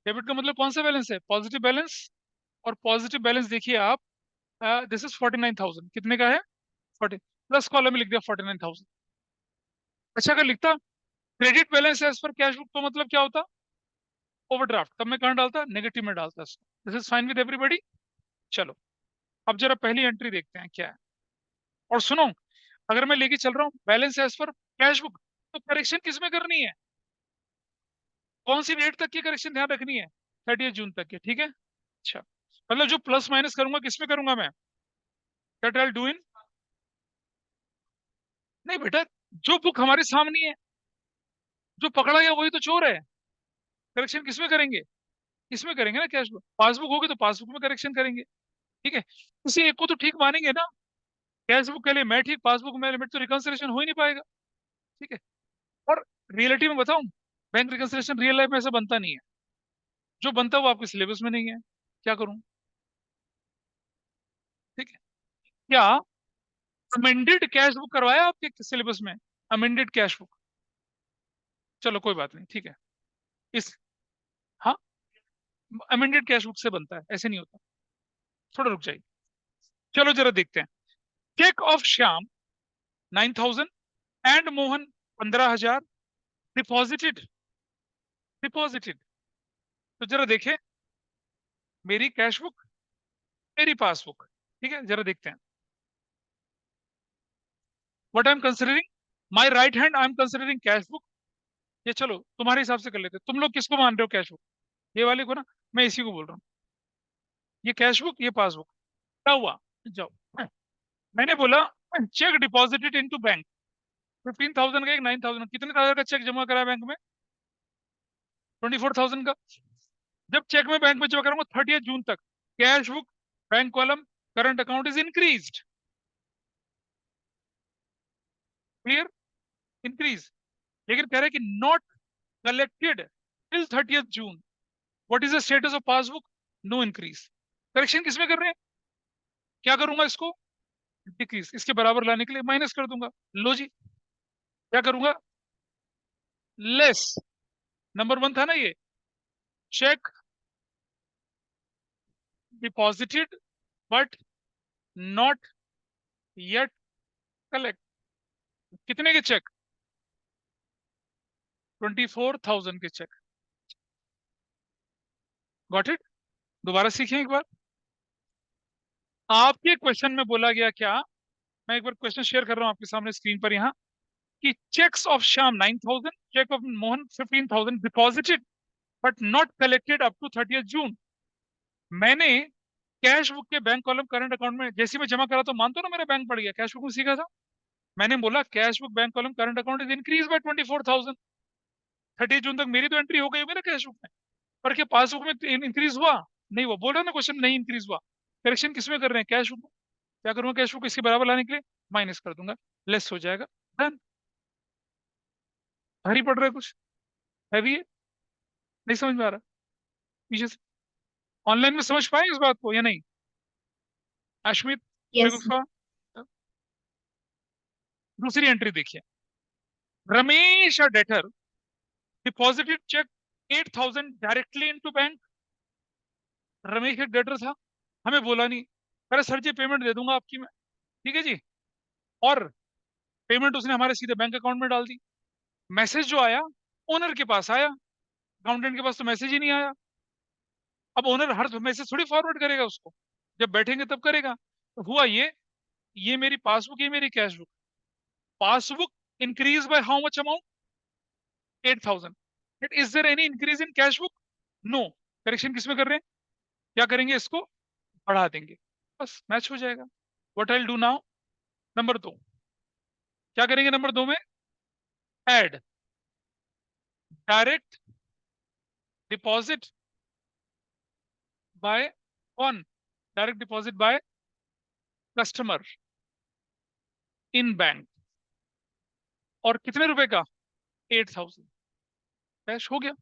डेबिट का मतलब कौन सा बैलेंस है? Positive balance. और पॉजिटिव बैलेंस देखिए आप, दिस इज 49,000, कितने का है? 40। प्लस कॉलम में लिख दिया 49,000। अच्छा, अगर लिखता credit balance as per cash book, तो मतलब क्या होता? ओवरड्राफ्ट। तब मैं कहाँ डालता? नेगेटिव में डालता। This is fine with everybody. चलो, अब जरा पहली एंट्री देखते हैं क्या है। और सुनो, अगर मैं लेके चल रहा हूँ balance as per cash book, तो करेक्शन किस में करनी है? कौन सी डेट तक की करेक्शन ध्यान रखनी है? 30th जून तक के, ठीक है। अच्छा, मतलब जो प्लस माइनस करूंगा किस में करूंगा मैं? दैट आई डू इन, नहीं बेटा, जो बुक हमारे सामने है, जो पकड़ा गया वही तो चोर है। करेक्शन किस में करेंगे? इसमें करेंगे ना, कैश बुक। पासबुक होगी तो पासबुक में करेक्शन करेंगे। ठीक है। किसी एक को तो ठीक मानेंगे ना। कैश बुक के लिए मैं ठीक, पासबुक में लिमिट, तो रिकंसिलेशन हो ही नहीं पाएगा। ठीक है। और रियलिटी में बताऊं, बैंक रिकंसिलेशन रियल लाइफ में ऐसा बनता नहीं है। जो बनता है वो आपके सिलेबस में नहीं है। क्या करूं? ठीक है। क्या अमेंडेड कैश बुक करवाया आपके सिलेबस में? अमेंडेड कैश बुक, चलो कोई बात नहीं, ठीक है। इस, हाँ, अमेंडेड कैश बुक से बनता है, ऐसे नहीं होता। थोड़ा रुक जाइए। चलो जरा देखते हैं। Cheque of Shyam 9,000 and Mohan 15,000 deposited. Deposited, तो जरा देखें, मेरी कैश बुक, मेरी पासबुक। ठीक है, जरा देखते हैं। What I am considering, my right hand I am considering cash book. ये चलो तुम्हारे हिसाब से कर लेते हैं। तुम लोग किसको मान रहे हो कैश बुक? ये वाले को ना। मैं इसी को बोल रहा हूँ। ये कैश बुक, ये पासबुक। क्या हुआ? जाओ। मैंने बोला चेक डिपॉजिटेड इनटू बैंक, 15,000 का, एक 9,000, कितने हजार का चेक जमा करा बैंक में? 24,000 का। जब चेक में बैंक में जमा करूंगा 30th जून तक, cash book, bank column, current account is increase. Clear? Increase. लेकिन कह रहे हैं कि not collected till 30th June, what is the status of passbook? No increase. Correction किसमें कर रहे हैं? क्या करूंगा इसको? डिक्रीज। इसके बराबर लाने के लिए माइनस कर दूंगा। लो जी, क्या करूंगा? लेस, नंबर वन था ना ये, check deposited but not yet collect. कितने के चेक? 24,000 के चेक। Got it? दोबारा सीखें एक बार। आपके क्वेश्चन में बोला गया क्या, मैं एक बार क्वेश्चन शेयर कर रहा हूं आपके सामने स्क्रीन पर यहाँ, कि cheques of Shyam 9,000, cheque of Mohan 15,000 deposited but not collected up to 30 June. मैंने कैश बुक के बैंक कॉलम करंट अकाउंट में जैसे ही मैं जमा करा तो मानते हो ना मेरा बैंक बढ़ गया, कैश बुक में सीखा था। मैंने बोला cash book bank column current account is increase by 24,000। 30 जून तक मेरी तो एंट्री हो गई मेरे कैश बुक में, पर क्या पासबुक में इंक्रीज हुआ? नहीं हुआ। बोल रहा ना क्वेश्चन, नहीं इंक्रीज हुआ। करेक्शन किसमें कर रहे हैं? कैश बुक में। क्या करूंगा कैश बुक को इसके बराबर लाने के लिए? माइनस कर दूंगा, लेस हो जाएगा। डन। भारी पड़ रहा है कुछ? हैवी है? नहीं समझ में आ रहा पीछे से? ऑनलाइन में समझ पाए इस बात को या नहीं? Ashmit, yes sir. शगुफ्ता। दूसरी एंट्री देखिए, Ramesh a debtor deposited cheque 8,000 directly into bank. Ramesh एक डेटर था, हमें बोला नहीं, अरे सर जी पेमेंट दे दूंगा आपकी मैं, ठीक है जी। और पेमेंट उसने हमारे सीधे बैंक अकाउंट में डाल दी। मैसेज जो आया ओनर के पास आया, अकाउंटेंट के पास तो मैसेज ही नहीं आया। अब ओनर हर मैसेज थोड़ी फॉरवर्ड करेगा उसको, जब बैठेंगे तब करेगा। तो हुआ ये मेरी पासबुक, ये मेरी cash book. Passbook increase by how much amount? 8,000। Is there any increase in cash book? No. Correction किसमें कर रहे हैं? क्या करेंगे? इसको बढ़ा देंगे, बस मैच हो जाएगा। What I will do now? Number 2, क्या करेंगे नंबर 2 में? ऐड डायरेक्ट डिपॉजिट बाय कौन? Direct deposit by customer in bank. और कितने रुपए का? 8,000। कैश हो गया।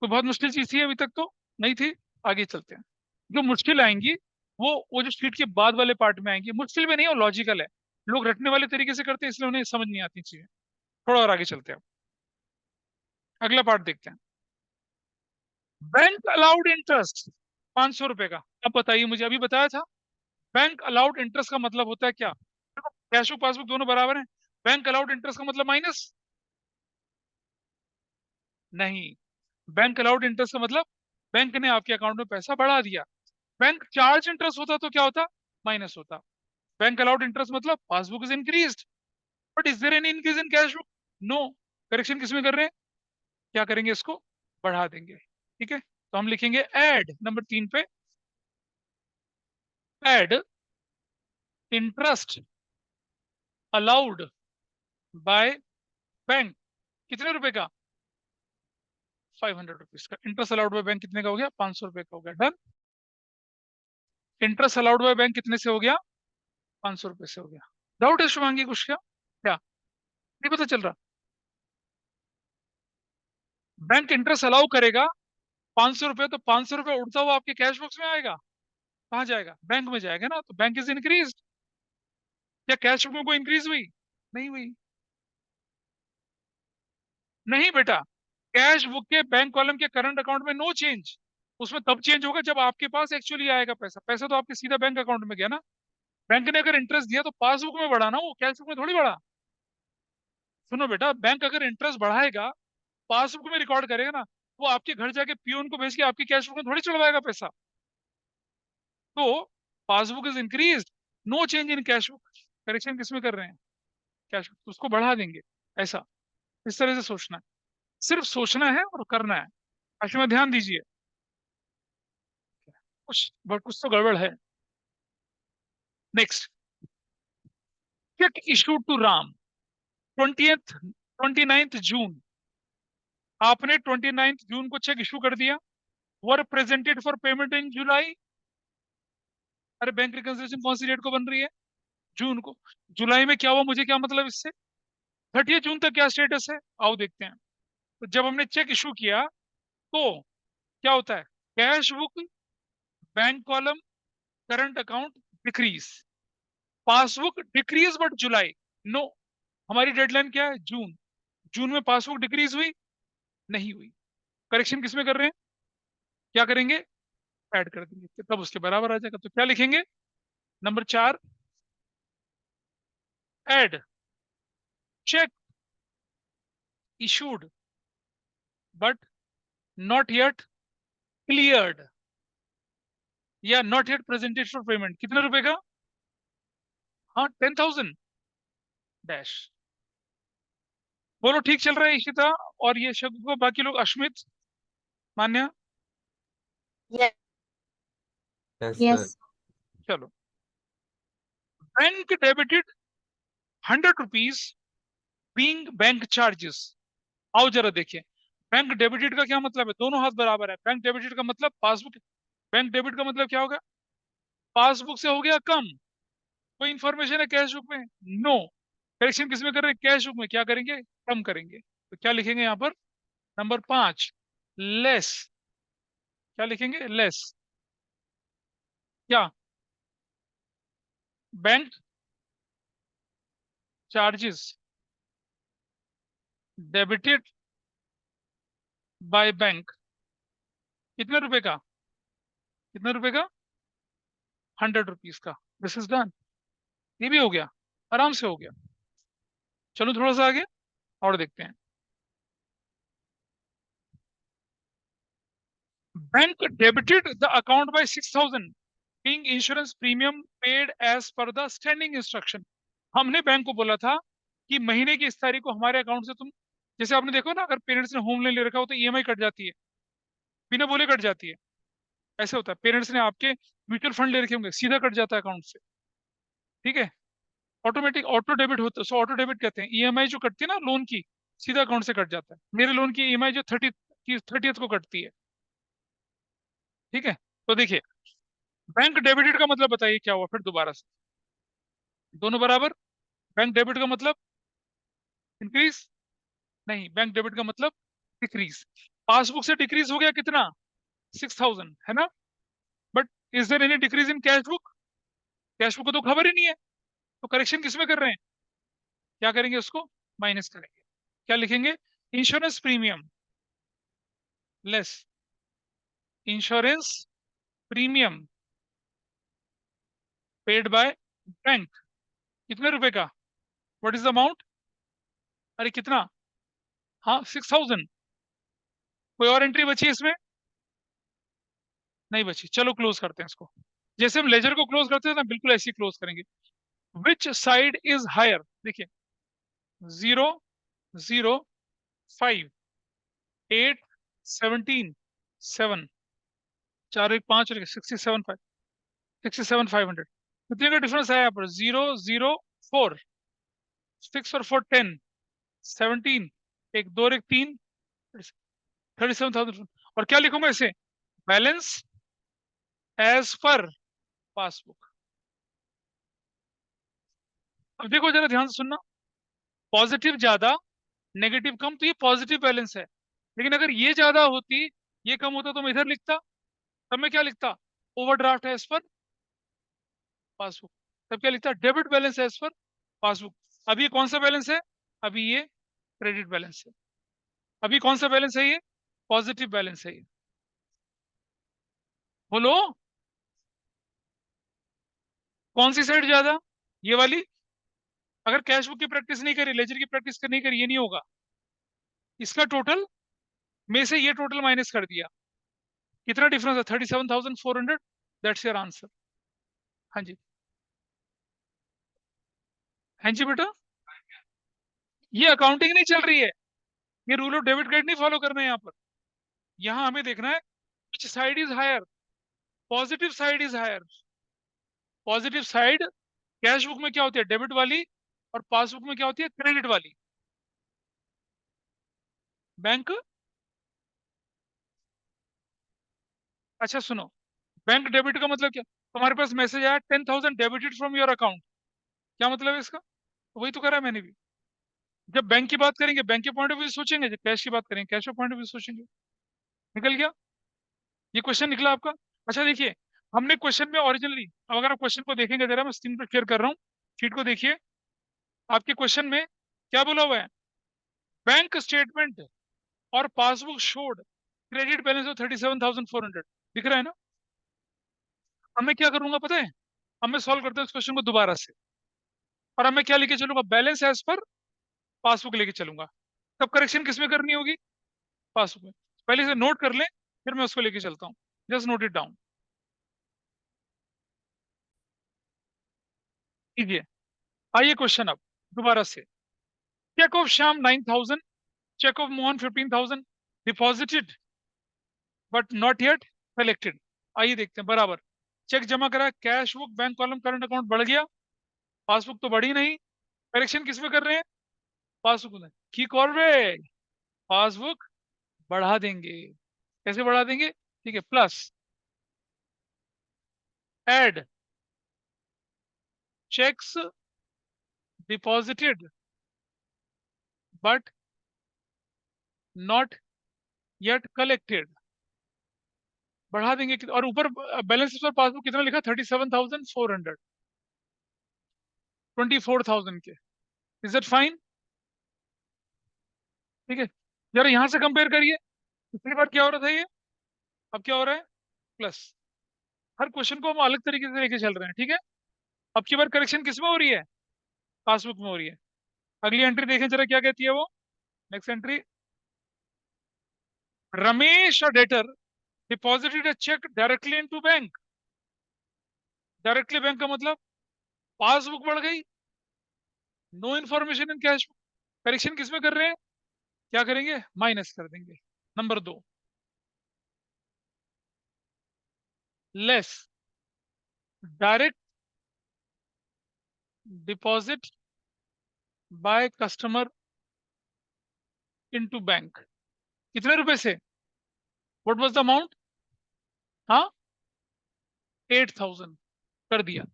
कोई बहुत मुश्किल चीज थी अभी तक तो नहीं थी। आगे चलते हैं, जो मुश्किल आएंगी वो जो शीट के बाद वाले पार्ट में आएंगी। मुश्किल में नहीं, वो लॉजिकल है। लोग रटने वाले तरीके से करते हैं इसलिए उन्हें समझ नहीं आती चीजें। थोड़ा और आगे चलते हैं, अगला पार्ट देखते हैं। बैंक अलाउड इंटरेस्ट 500 रुपए का। अब बताइए मुझे, अभी बताया था बैंक अलाउड इंटरेस्ट का मतलब होता है क्या? देखो कैश बुक पासबुक दोनों बराबर हैं। बैंक अलाउड इंटरेस्ट का मतलब माइनस? नहीं। बैंक अलाउड इंटरेस्ट का मतलब बैंक ने आपके अकाउंट में पैसा बढ़ा दिया। बैंक चार्ज इंटरेस्ट होता तो क्या होता? माइनस होता। बैंक अलाउड इंटरेस्ट मतलब passbook is increased but is there any increase in cash book? No. Correction किसमें कर रहे हैं? क्या करेंगे? इसको बढ़ा देंगे, ठीक है। तो हम लिखेंगे ऐड नंबर 3 पे, add interest allowed by bank. कितने रुपए का? 500 रुपीज का इंटरेस्ट अलाउड बाय बैंक। कितने का हो गया? 500 रुपए का हो गया। Done. Interest allowed by bank कितने से हो गया? 500 रुपए से हो गया। डाउट है शुभांगी कुछ? क्या क्या नहीं पता चल रहा? बैंक इंटरेस्ट अलाउ करेगा 500 रुपए, तो 500 रुपए उड़ता हुआ आपके कैश बॉक्स में आएगा। कहाँ जाएगा? बैंक में जाएगा ना, तो बैंक इज इंक्रीज। क्या कैश बुक में कोई इंक्रीज हुई? नहीं हुई। नहीं बेटा, कैश बुक के बैंक कॉलम के करंट अकाउंट में नो चेंज। उसमें तब चेंज होगा जब आपके पास एक्चुअली आएगा पैसा। पैसा तो आपके सीधा बैंक अकाउंट में गया ना। बैंक ने अगर इंटरेस्ट दिया तो पासबुक में बढ़ा ना, वो कैश बुक में थोड़ी बढ़ा। सुनो बेटा, बैंक अगर इंटरेस्ट बढ़ाएगा पासबुक में रिकॉर्ड करेगा ना, वो आपके घर जाके पियून को भेज के आपकी कैश बुक में थोड़ी चढ़वाएगा पैसा। तो passbook is increase, no change in cash book. Correction किसमें कर रहे हैं? कैश बुक, तो उसको बढ़ा देंगे। ऐसा, इस तरह से सोचना है। सिर्फ सोचना है और करना है। ऐसे में ध्यान दीजिए, कुछ तो गड़बड़ है। Next, cheque issue to Ram 29th June. आपने 29th जून को चेक इशू कर दिया। Were presented for payment in July. अरे बैंक रिकंसिलिएशन कौन सी डेट को बन रही है? जून को। जुलाई में क्या हुआ, मुझे क्या मतलब इससे? 30 जून तक क्या स्टेटस है, आओ देखते हैं। तो जब हमने चेक इशू किया तो क्या होता है? Cash book bank column current account decrease, passbook decrease but July no. हमारी डेडलाइन क्या है? जून। जून में पासबुक डिक्रीज हुई? नहीं हुई। करेक्शन किसमें कर रहे हैं? क्या करेंगे? ऐड कर देंगे, तो तब उसके बराबर आ जाएगा। तो क्या लिखेंगे? Number 4, add cheque issued but not yet cleared, या not yet presented for payment. कितने रुपए का? हाँ, 10,000 डैश। बोलो ठीक चल रहा है इशिता? और ये शगुफा, बाकी लोग, अश्मित, मान्या? Yes. Yes sir. Yes. चलो, bank debited 100 rupees being bank charges. आओ जरा देखिए, बैंक डेबिटेड का क्या मतलब है? दोनों हाथ बराबर है। बैंक डेबिटेड का मतलब पासबुक, बैंक डेबिट का मतलब क्या होगा? पासबुक से हो गया कम। कोई इंफॉर्मेशन है कैश बुक में? नो। करेक्शन किस में कर रहे हैं? कैश बुक में। क्या करेंगे? कम करेंगे। तो क्या लिखेंगे यहाँ पर? Number 5, less. क्या लिखेंगे? लेस। क्या? Bank charges debited by bank. कितने रुपए का? कितने रुपए का? 100 रुपीज का। This is done. ये भी हो गया, आराम से हो गया। चलो थोड़ा सा आगे और देखते हैं। Bank debited the account by 6,000 being insurance premium paid as per the standing instruction. हमने बैंक को बोला था कि महीने की इस तारीख को हमारे अकाउंट से तुम, जैसे आपने देखो ना, अगर पेरेंट्स ने होम लोन ले रखा हो तो ईएमआई कट जाती है, बिना बोले कट जाती है। ऐसे होता है। पेरेंट्स ने आपके म्यूचुअल फंड ले रखे होंगे, सीधा कट जाता है अकाउंट से। ठीक है? ऑटोमेटिक ऑटो डेबिट होता है, सो ऑटो डेबिट कहते हैं। ईएमआई जो कटती है ना लोन की, सीधा अकाउंट से कट जाता है। मेरे लोन की ईएमआई जो 30th को कटती है। ठीक है? तो देखिए, बैंक डेबिटेड का मतलब बताइए क्या हुआ फिर दोबारा से? दोनों बराबर। बैंक डेबिट का मतलब इंक्रीज? नहीं, बैंक डेबिट का मतलब डिक्रीज। पासबुक से डिक्रीज हो गया कितना? 6,000, है ना? But is there any decrease in cash book? Cash book को तो खबर ही नहीं है। तो करेक्शन किसमें कर रहे हैं? क्या करेंगे? उसको माइनस करेंगे। क्या लिखेंगे? Insurance premium less insurance premium paid by bank. कितने रुपए का? What is the amount? अरे कितना? हाँ, 6,000। कोई और एंट्री बची है इसमें? नहीं बची। चलो क्लोज करते हैं इसको। जैसे हम लेजर को क्लोज करते हैं ना, बिल्कुल ऐसे ही क्लोज करेंगे। Which side is higher? देखिए, 0, 0, 5, 8, 17, 7, 4 1 5 और 67 5, 67 500। कितने का डिफरेंस है यहाँ पर? 0 0 4, 6 और 4 10, 17, एक 2 और एक 3, 37,000। और क्या लिखूंगा इसे? Balance as per passbook. अब देखो जरा ध्यान से सुनना, पॉजिटिव ज्यादा नेगेटिव कम, तो ये पॉजिटिव बैलेंस है। लेकिन अगर ये ज्यादा होती, ये कम होता, तो मैं इधर लिखता। तब मैं क्या लिखता? Overdraft as per passbook. तब क्या लिखता? Debit balance as per passbook. अभी ये कौन सा बैलेंस है? अभी ये क्रेडिट बैलेंस है। अभी कौन सा बैलेंस है? ये पॉजिटिव बैलेंस है। ये बोलो, कौन सी साइड ज्यादा? ये वाली। अगर कैश बुक की प्रैक्टिस नहीं करी, लेजर की प्रैक्टिस नहीं करी, ये नहीं होगा। इसका टोटल में से ये टोटल माइनस कर दिया। कितना डिफरेंस है? 37,400। That's your answer. हाँ जी, हाँ जी बेटा। ये अकाउंटिंग नहीं चल रही है, ये रूल ऑफ डेबिट क्रेडिट नहीं फॉलो करना है यहाँ पर। यहाँ हमें देखना है which side is higher. Positive side is higher. Positive side cash book में क्या होती है? डेबिट वाली। और पासबुक में क्या होती है? क्रेडिट वाली। बैंक, अच्छा सुनो, बैंक डेबिट का मतलब क्या? तुम्हारे पास मैसेज आया 10,000 डेबिटेड फ्रॉम योर अकाउंट। क्या मतलब है इसका? तो वही तो करा है मैंने भी। जब बैंक की बात करेंगे बैंक के पॉइंट ऑफ व्यू से सोचेंगे, जब कैश की बात करेंगे कैश के पॉइंट ऑफ व्यू से सोचेंगे। निकल गया? ये क्वेश्चन निकला आपका? अच्छा देखिए, हमने क्वेश्चन में ओरिजिनली, अब अगर आप क्वेश्चन को देखेंगे, जरा मैं स्क्रीन पर शेयर कर रहा हूँ, शीट को देखिए। आपके क्वेश्चन में क्या बोला हुआ है? बैंक स्टेटमेंट और passbook showed credit balance of 37,400, दिख रहा है ना? अब मैं क्या करूंगा पता है? अब मैं सॉल्व करता हूँ इस क्वेश्चन को दोबारा से, और अब मैं क्या लेके चलूंगा? बैलेंस एज पर पासबुक लेके चलूंगा। तब करेक्शन किसमें करनी होगी? पासबुक में। पहले से नोट कर लें, फिर मैं उसको लेके चलता हूँ। जस्ट नोट इट डाउन कीजिए। आइए क्वेश्चन अब दोबारा से। Cheque of Shyam 9,000, cheque of Mohan 15,000 deposited but not yet collected. आइए देखते हैं। बराबर चेक जमा करा, cash book, bank column, current account बढ़ गया, पासबुक तो बढ़ी नहीं। करेक्शन किसमें कर रहे हैं? पासबुक में। की कॉर्बे पासबुक बढ़ा देंगे। कैसे बढ़ा देंगे? ठीक है, plus add cheques deposited but not yet collected, बढ़ा देंगे। और ऊपर बैलेंस पर पासबुक कितना लिखा? 37,400, 24,000 के। Is it fine? ठीक है, जरा यहां से कंपेयर करिए। पिछली बार क्या हो रहा था ये, अब क्या हो रहा है? प्लस। हर क्वेश्चन को हम अलग तरीके से लेके चल रहे हैं, ठीक है? अब की बार करेक्शन किसमें हो रही है? पासबुक में हो रही है। अगली एंट्री देखें जरा, क्या कहती है वो? Next entry, Ramesh a debtor deposited a cheque directly into bank. Directly bank का मतलब पासबुक बढ़ गई, no information in cash. Correction किसमें कर रहे हैं? क्या करेंगे? माइनस कर देंगे। Number 2, less direct deposit by customer into bank. कितने रुपए से? What was the amount? हाँ, 8,000 कर दिया।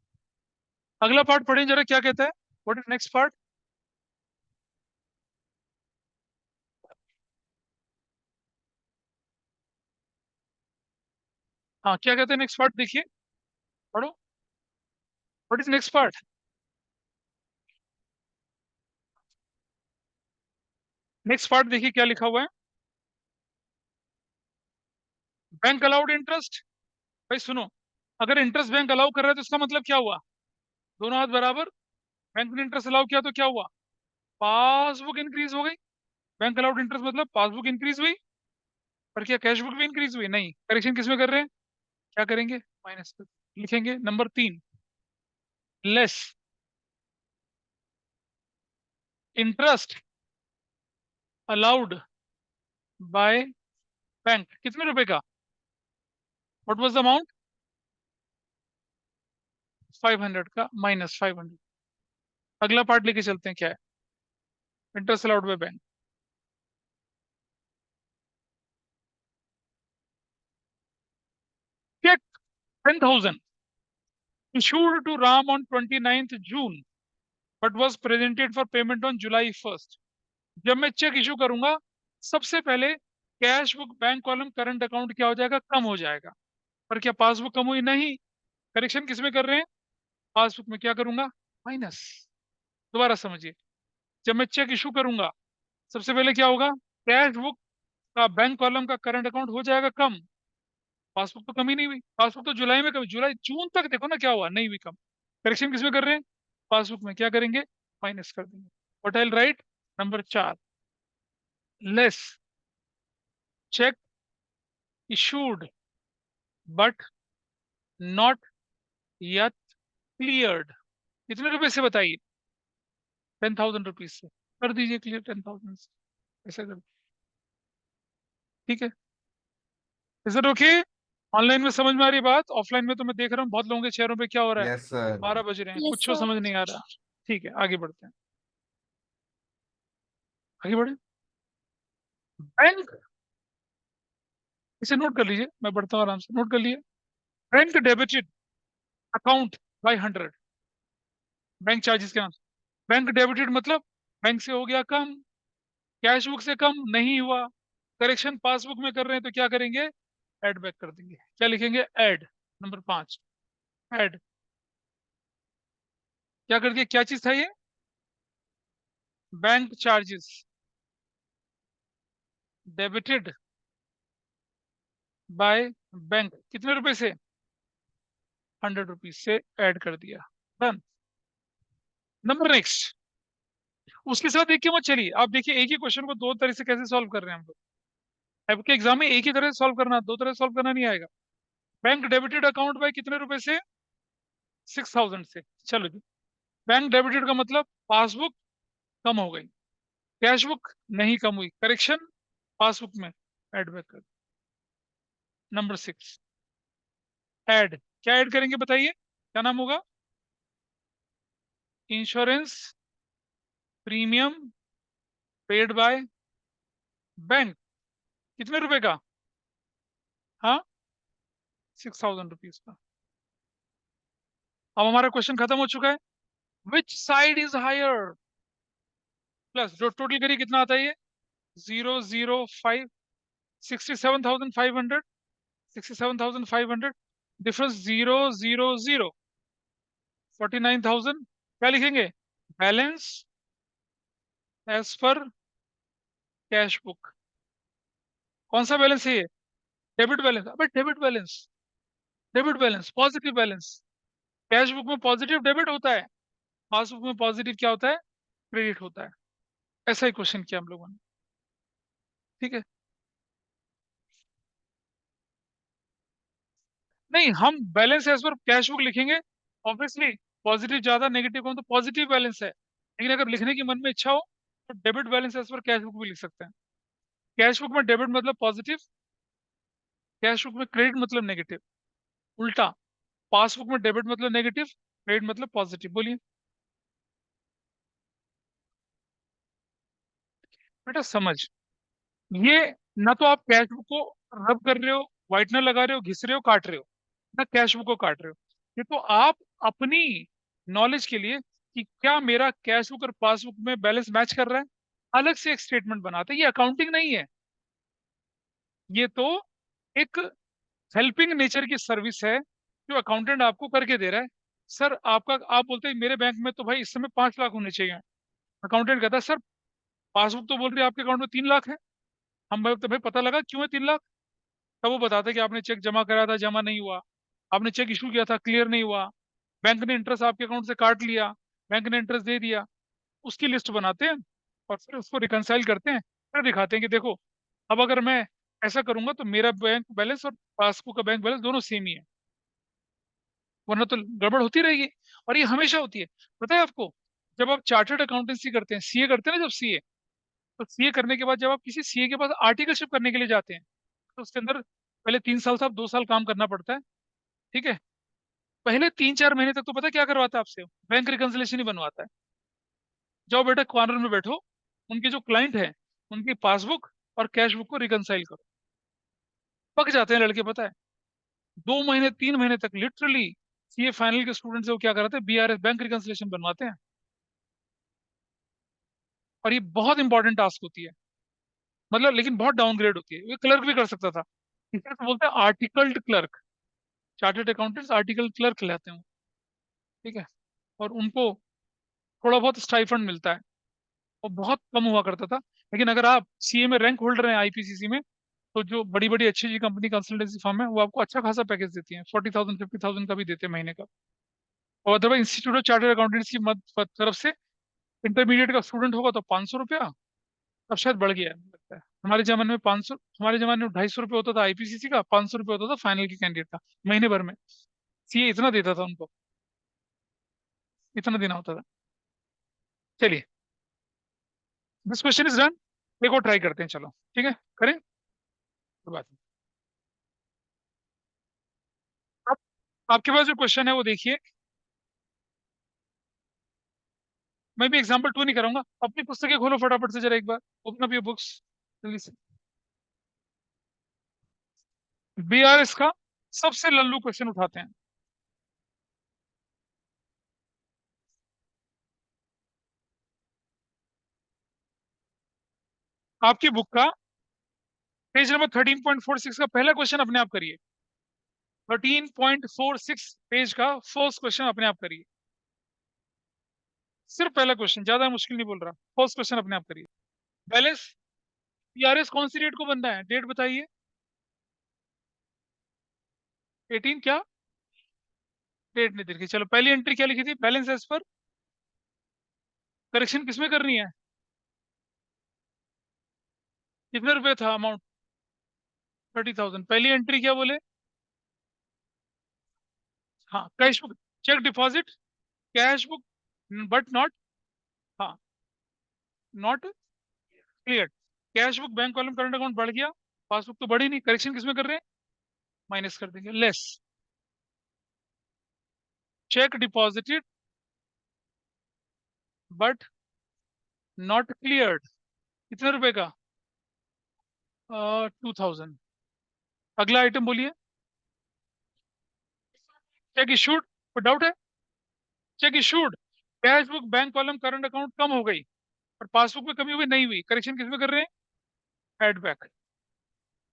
अगला पार्ट पढ़ें जरा, क्या कहता है? What is next part? हाँ, क्या कहते हैं नेक्स्ट पार्ट? देखिए, पढ़ो। What is next part? Next part देखिए क्या लिखा हुआ है। Bank allowed interest. भाई सुनो, अगर इंटरेस्ट बैंक अलाउ कर रहा है तो इसका मतलब क्या हुआ? दोनों हाथ बराबर। बैंक ने इंटरेस्ट अलाउ किया तो क्या हुआ? पासबुक इंक्रीज हो गई। बैंक अलाउड इंटरेस्ट मतलब पासबुक इंक्रीज हुई। पर क्या कैश बुक भी इंक्रीज हुई? नहीं। करेक्शन किसमें कर रहे हैं? क्या करेंगे? माइनस लिखेंगे। Number 3, less interest allowed by bank. कितने रुपए का? What was the amount? 500 का, -500। अगला पार्ट लेके चलते हैं, क्या है? Interest allowed by bank. Cheque 10,000 issued to Ram on 29th June but was presented for payment on July 1st। जब मैं चेक इशू करूंगा, सबसे पहले cash book, bank column, current account क्या हो जाएगा? कम हो जाएगा। पर क्या पासबुक कम हुई? नहीं। करेक्शन किसमें कर रहे हैं? पासबुक में। क्या करूंगा? माइनस। दोबारा समझिए, जब मैं चेक इशू करूंगा, सबसे पहले क्या होगा? कैश बुक का, बैंक कॉलम का, करंट अकाउंट हो जाएगा कम। पासबुक तो कमी नहीं हुई। पासबुक तो जुलाई में कमी, जुलाई जून तक देखो ना क्या हुआ, नहीं हुई कम। करेक्शन किसमें कर रहे हैं? पासबुक में। क्या करेंगे? माइनस कर देंगे। What I will write? Number 4, less check issued but not yet cleared. कितने रुपए से बताइए? 10,000 रुपीज से। कर दीजिए क्लियर 10,000 से। ऐसा कर, ठीक है? Is it okay? ऑनलाइन में समझ में आ रही है बात? ऑफलाइन में तो मैं देख रहा हूँ बहुत लोगों के चेहरों पे क्या हो रहा है, Yes, sir. 12 बज रहे हैं, Yes, कुछ sir. समझ नहीं आ रहा। ठीक है, आगे बढ़ते हैं। आगे बढ़े। बैंक, इसे नोट कर लीजिए, मैं बढ़ता हूँ आराम से। नोट कर लिए। Bank debited account by 100, bank charges के नाम से। बैंक डेबिटेड मतलब बैंक से हो गया कम, कैश बुक से कम नहीं हुआ। करेक्शन पासबुक में कर रहे हैं तो क्या करेंगे? ऐड बैक कर देंगे। क्या लिखेंगे? ऐड। Number 5, add. क्या कर दिया? क्या चीज था ये? Bank charges debited by bank, कितने रुपए से? 100 रुपीज से ऐड कर दिया। डन। Number next. उसके साथ एक के मत चलिए, आप देखिए एक ही क्वेश्चन को दो तरह से कैसे सॉल्व कर रहे हैं हम लोग। आपके एग्जाम में एक ही तरह से सॉल्व करना, दो तरह से सॉल्व करना नहीं आएगा। बैंक डेबिटेड अकाउंट बाय कितने रुपए से? 6000 से। चलो जी, बैंक डेबिटेड का मतलब पासबुक कम हो गई, कैश बुक नहीं कम हुई, करेक्शन पासबुक में ऐड बैक कर। Number 6, add. क्या ऐड करेंगे बताइए, क्या नाम होगा? Insurance premium paid by bank, कितने रुपए का? हाँ, 6000 रुपीज का। अब हमारा क्वेश्चन खत्म हो चुका है। Which side is higher, plus जो टोटल करिए कितना आता है ये? 005, 67,500, 67,500, डिफरेंस 000, 49,000। क्या लिखेंगे? Balance as per cash book. कौन सा बैलेंस है ये? Debit balance. अबे debit balance, debit balance, positive balance. Cash book में पॉजिटिव डेबिट होता है, पासबुक में पॉजिटिव क्या होता है? क्रेडिट होता है। ऐसा ही क्वेश्चन किया हम लोगों ने। ठीक है, नहीं हम balance as per cash book लिखेंगे ऑब्वियसली। पॉजिटिव ज्यादा नेगेटिव कम तो पॉजिटिव बैलेंस है, लेकिन अगर लिखने की मन में इच्छा हो तो debit balance as per cash book भी लिख सकते हैं। कैश बुक में डेबिट मतलब पॉजिटिव, कैश बुक में क्रेडिट मतलब नेगेटिव। उल्टा, पासबुक में डेबिट मतलब नेगेटिव, क्रेडिट मतलब पॉजिटिव। बोलिए बेटा, समझ। ये ना तो आप कैश बुक को रब कर रहे हो, व्हाइटनर लगा रहे हो, घिस रहे हो, काट रहे हो, ना कैश बुक को काट रहे हो। ये तो आप अपनी नॉलेज के लिए कि क्या मेरा कैश बुक और पासबुक में बैलेंस मैच कर रहा है, अलग से एक स्टेटमेंट बनाते हैं। ये अकाउंटिंग नहीं है, ये तो एक हेल्पिंग नेचर की सर्विस है जो अकाउंटेंट आपको करके दे रहा है। सर आपका, आप बोलते हैं मेरे बैंक में तो भाई इस समय 5 लाख होने चाहिए। अकाउंटेंट कहता है सर पासबुक तो बोल रही है आपके अकाउंट में 3 लाख है। हम भाई तो भाई पता लगा क्यों है 3 लाख? तब वो बताते कि आपने चेक जमा कराया था, जमा नहीं हुआ, आपने चेक इशू किया था, क्लियर नहीं हुआ, बैंक ने इंटरेस्ट आपके अकाउंट से काट लिया, बैंक ने इंटरेस्ट दे दिया। उसकी लिस्ट बनाते हैं और फिर उसको रिकनसाइल करते हैं, फिर दिखाते हैं कि देखो अब अगर मैं ऐसा करूंगा तो मेरा बैंक बैलेंस और पासबुक का बैंक बैलेंस दोनों सेम ही है, वरना तो गड़बड़ होती रहेगी। और ये हमेशा होती है। पता है आपको, जब आप चार्टर्ड अकाउंटेंसी करते हैं, सीए करते हैं ना, जब सीए, तो सीए करने के बाद जब आप किसी सीए के पास आर्टिकलशिप करने के लिए जाते हैं तो उसके अंदर पहले 3 साल से आप 2 साल काम करना पड़ता है। ठीक है, पहले 3-4 महीने तक तो पता है क्या करवाता है आपसे? बैंक रिकंसिलेशन ही बनवाता है। जाओ बेटा कॉर्नर में बैठो, उनके जो क्लाइंट है उनकी पासबुक और कैश बुक को रिकंसाइल करो। पक जाते हैं लड़के, पता है। 2 महीने 3 महीने तक लिटरली सीए फाइनल के स्टूडेंट से वो क्या कराते हैं? बीआरएस बैंक रिकंसिलेशन बनवाते हैं। और ये बहुत इंपॉर्टेंट टास्क होती है, मतलब लेकिन बहुत डाउनग्रेड होती है। ये क्लर्क भी कर सकता था, इसे तो बोलते हैं articled clerk. Chartered accountants article clerk कहलाते हैं। ठीक है, और उनको थोड़ा बहुत स्टाइफंड मिलता है, और बहुत कम हुआ करता था। लेकिन अगर आप सीए में रैंक होल्डर हैं आईपीसीसी में, तो जो बड़ी बड़ी अच्छी अच्छी कंपनी कंसल्टेंसी फर्म है वो आपको अच्छा खासा पैकेज देती है, 40,000 50,000 का भी देते हैं महीने का। और otherwise institute of chartered accountants की तरफ से इंटरमीडिएट का स्टूडेंट होगा तो 500 रुपया, अब शायद बढ़ गया है मुझे लगता है। हमारे जमाने में 500, हमारे जमाने में 250 रुपये होता था आईपीसीसी का, 500 रुपये होता था फाइनल के कैंडिडेट का महीने भर में। सीए इतना देता था उनको, इतना देना होता था। चलिए, दिस क्वेश्चन इज डन। एक और ट्राई करते हैं, चलो ठीक है, करें कोई बात नहीं। अब आपके पास जो क्वेश्चन है वो देखिए, मैं भी एग्जाम्पल 2 नहीं कराऊंगा। अपनी पुस्तकें खोलो फटाफट से जरा एक बार, ओपन अप योर बुक्स जल्दी से। बीआरएस का सबसे लल्लू क्वेश्चन उठाते हैं। आपकी बुक का पेज नंबर 13.46 का पहला क्वेश्चन अपने आप करिए। 13.46 पेज का फर्स्ट क्वेश्चन अपने आप करिए। सिर्फ पहला क्वेश्चन, ज्यादा मुश्किल नहीं बोल रहा, फर्स्ट क्वेश्चन अपने आप करिए। बैलेंस टीआरएस कौन सी डेट को बनता है, डेट बताइए। 18 क्या, डेट नहीं देखी। चलो पहली एंट्री क्या लिखी थी, बैलेंस एज पर, करेक्शन किसमें करनी है, कितने रुपए था अमाउंट, 30,000। पहली एंट्री क्या बोले, हाँ cash book, cheque deposit, cash book but not, हाँ not clear. Cash book bank column current account बढ़ गया, पासबुक तो बढ़ी नहीं, करेक्शन किसमें कर रहे हैं, माइनस कर देंगे, less. Cheque deposited but not cleared, कितने रुपए का, 2,000। अगला आइटम बोलिए। चेक इशूड, कोई डाउट है, cheque issued, cash book bank column current account कम हो गई और पासबुक में कमी हुई नहीं हुई, करेक्शन किसमें कर रहे हैं, एड बैक।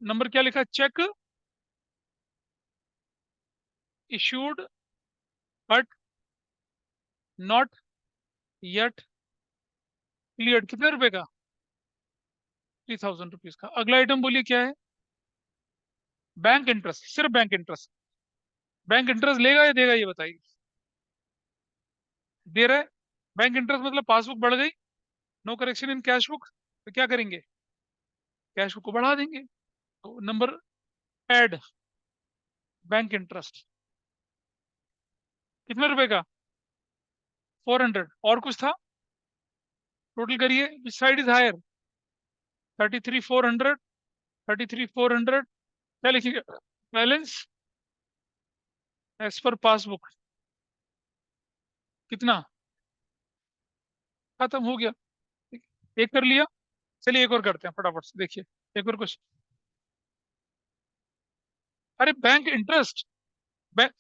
नंबर क्या लिखा, check issued but not yet cleared, कितने रुपए का, 3,000 रुपीज का। अगला आइटम बोलिए क्या है, बैंक इंटरेस्ट, सिर्फ बैंक इंटरेस्ट। बैंक इंटरेस्ट लेगा या देगा ये बताइए, दे रहा है। बैंक इंटरेस्ट मतलब पासबुक बढ़ गई, no correction in cash book, तो क्या करेंगे, कैश बुक को बढ़ा देंगे। तो नंबर एड बैंक इंटरेस्ट, कितने रुपए का, 400। और कुछ था, टोटल करिए, विच साइड इज हायर, 33,400, 33,400। क्या लिखिए, बैलेंस एज पर पासबुक कितना, खत्म हो गया। एक कर लिया, चलिए एक और करते हैं फटाफट से, देखिए एक और क्वेश्चन। अरे बैंक इंटरेस्ट, बैंक,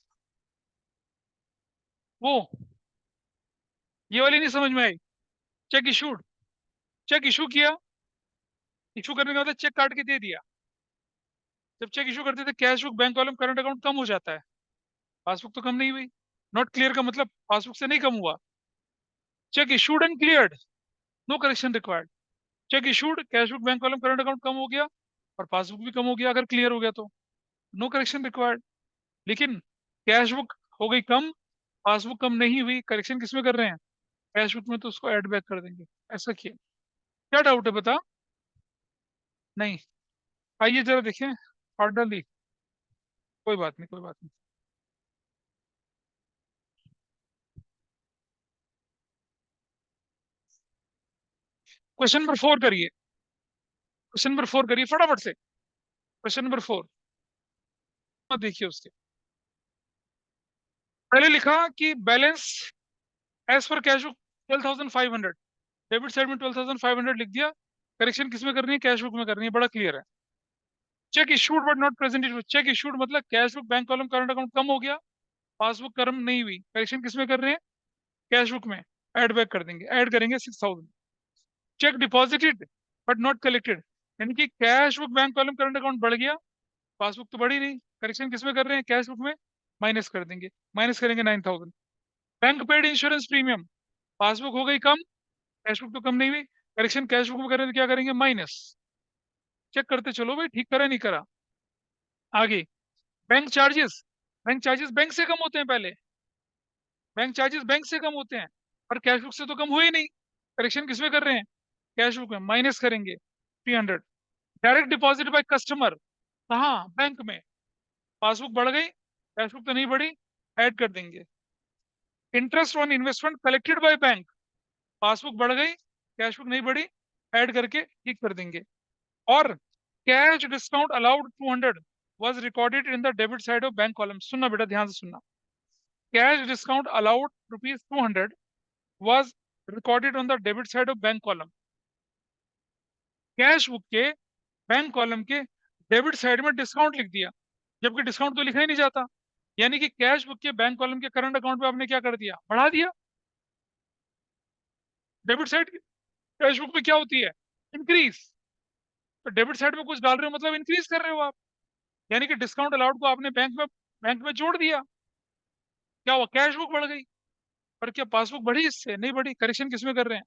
वो ये वाली नहीं समझ में आई। चेक इशूड, चेक इशू किया, इशू करने का मतलब चेक काट के दे दिया। जब चेक इशू करते थे cash book bank column current account कम हो जाता है, पासबुक तो कम नहीं हुई। नॉट क्लियर का मतलब पासबुक से नहीं कम हुआ। Cheque issued and cleared, no correction required. Cheque issued, cash book bank column current account कम हो गया और पासबुक भी कम हो गया, अगर क्लियर हो गया तो नो करेक्शन रिक्वायर्ड। लेकिन कैश बुक हो गई कम, पासबुक कम नहीं हुई, करेक्शन किसमें कर रहे हैं, कैश बुक में, तो उसको ऐड बैक कर देंगे। ऐसा किया, क्या डाउट है बता, नहीं, आइए जरा देखें, ऑर्डरली, कोई बात नहीं, कोई बात नहीं। क्वेश्चन नंबर 4 करिए, क्वेश्चन नंबर 4 करिए फटाफट से, क्वेश्चन नंबर 4 देखिए उसके पहले लिखा कि balance as per cash book 12,500, debit side में 12,500 लिख दिया, करेक्शन किसमें करनी है, कैश बुक में करनी है, बड़ा क्लियर है। Cheque issued but not present, cheque issued मतलब cash book bank column current account कम हो गया, पासबुक कर्म नहीं हुई, करेक्शन किसमें कर रहे हैं, कैश बुक में, ऐड बैक कर देंगे, ऐड करेंगे 6,000। Check deposited but not collected, यानी कि cash book bank column current account बढ़ गया, पासबुक तो बढ़ी नहीं, करेक्शन किसमें कर रहे हैं, कैश बुक में, माइनस कर देंगे, माइनस करेंगे 9,000। Bank paid insurance premium, passbook हो गई कम, कैश बुक तो कम नहीं हुई, करेक्शन कैश बुक में करें तो क्या करेंगे, माइनस। चेक करते चलो भाई, ठीक करा नहीं करा। आगे bank charges, bank charges bank से कम होते हैं पहले, बैंक चार्जेस बैंक से कम होते हैं, पर कैश बुक से तो कम हुए ही नहीं, करेक्शन किसमें कर रहे हैं, कैश बुक में, माइनस करेंगे 300। डायरेक्ट डिपॉजिट बाय कस्टमर, कहाँ, बैंक में, पासबुक बढ़ गई, कैश बुक तो नहीं बढ़ी, ऐड कर देंगे। Interest on investment collected by bank, passbook बढ़ गई, कैश बुक नहीं बढ़ी, ऐड करके ठीक कर देंगे। और cash discount allowed 200 was recorded in the debit side of bank column, सुनना बेटा ध्यान से सुनना, cash discount allowed rupees 200 was recorded on the debit side of bank column, cash book के बैंक कॉलम के डेबिट साइड में discount लिख दिया, जबकि डिस्काउंट तो लिखा ही नहीं जाता। यानी कि कैश बुक के बैंक कॉलम के करंट अकाउंट पे आपने क्या कर दिया, बढ़ा दिया। डेबिट साइड कैश बुक में क्या होती है, इंक्रीज, तो डेबिट साइड में कुछ डाल रहे हो मतलब इंक्रीज कर रहे हो आप, यानी कि डिस्काउंट अलाउड को आपने बैंक में जोड़ दिया, क्या हुआ, कैश बुक बढ़ गई, पर क्या पासबुक बढ़ी इससे? नहीं बढ़ी। करेक्शन किसमें कर रहे हैं?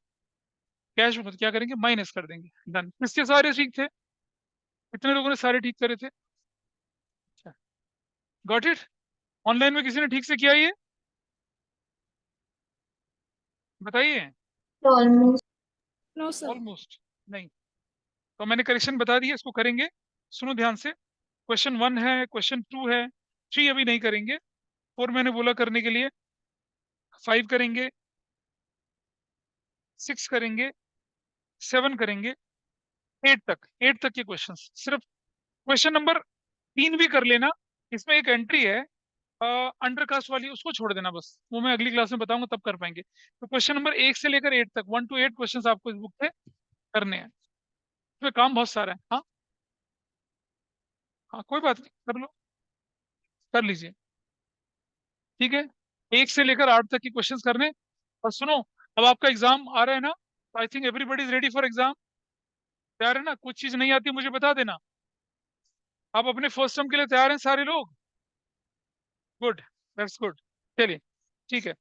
कैश में। तो क्या करेंगे? माइनस कर देंगे। डन। किसके सारे ठीक थे? कितने लोगों ने सारे ठीक करे थे? अच्छा, गॉट इट। ऑनलाइन में किसी ने ठीक से किया ये? बताइए। ऑलमोस्ट। No sir. ऑलमोस्ट नहीं। तो मैंने करेक्शन बता दिया, इसको करेंगे। सुनो ध्यान से। क्वेश्चन 1 है, क्वेश्चन 2 है, 3 अभी नहीं करेंगे। 4 मैंने बोला करने के लिए। 5 करेंगे, 6 करेंगे, 7 करेंगे, 8 तक के क्वेश्चन। सिर्फ क्वेश्चन नंबर 3 भी कर लेना। इसमें एक एंट्री है अंडरकास्ट वाली, उसको छोड़ देना बस, वो मैं अगली क्लास में बताऊंगा तब कर पाएंगे। तो क्वेश्चन नंबर 1 से लेकर 8 तक, 1 to 8 क्वेश्चन आपको इस बुक से करने हैं। इसमें काम बहुत सारा है। हाँ हाँ, कोई बात नहीं, कर लो, कर लीजिए। ठीक है। 1 से लेकर 8 तक की क्वेश्चंस करने। और सुनो, अब आपका एग्जाम आ रहा है ना, तो I think everybody is ready for exam. तैयार है ना? कुछ चीज नहीं आती मुझे बता देना। आप अपने फर्स्ट टर्म के लिए तैयार हैं सारे लोग? Good, that's good. चलिए, ठीक है।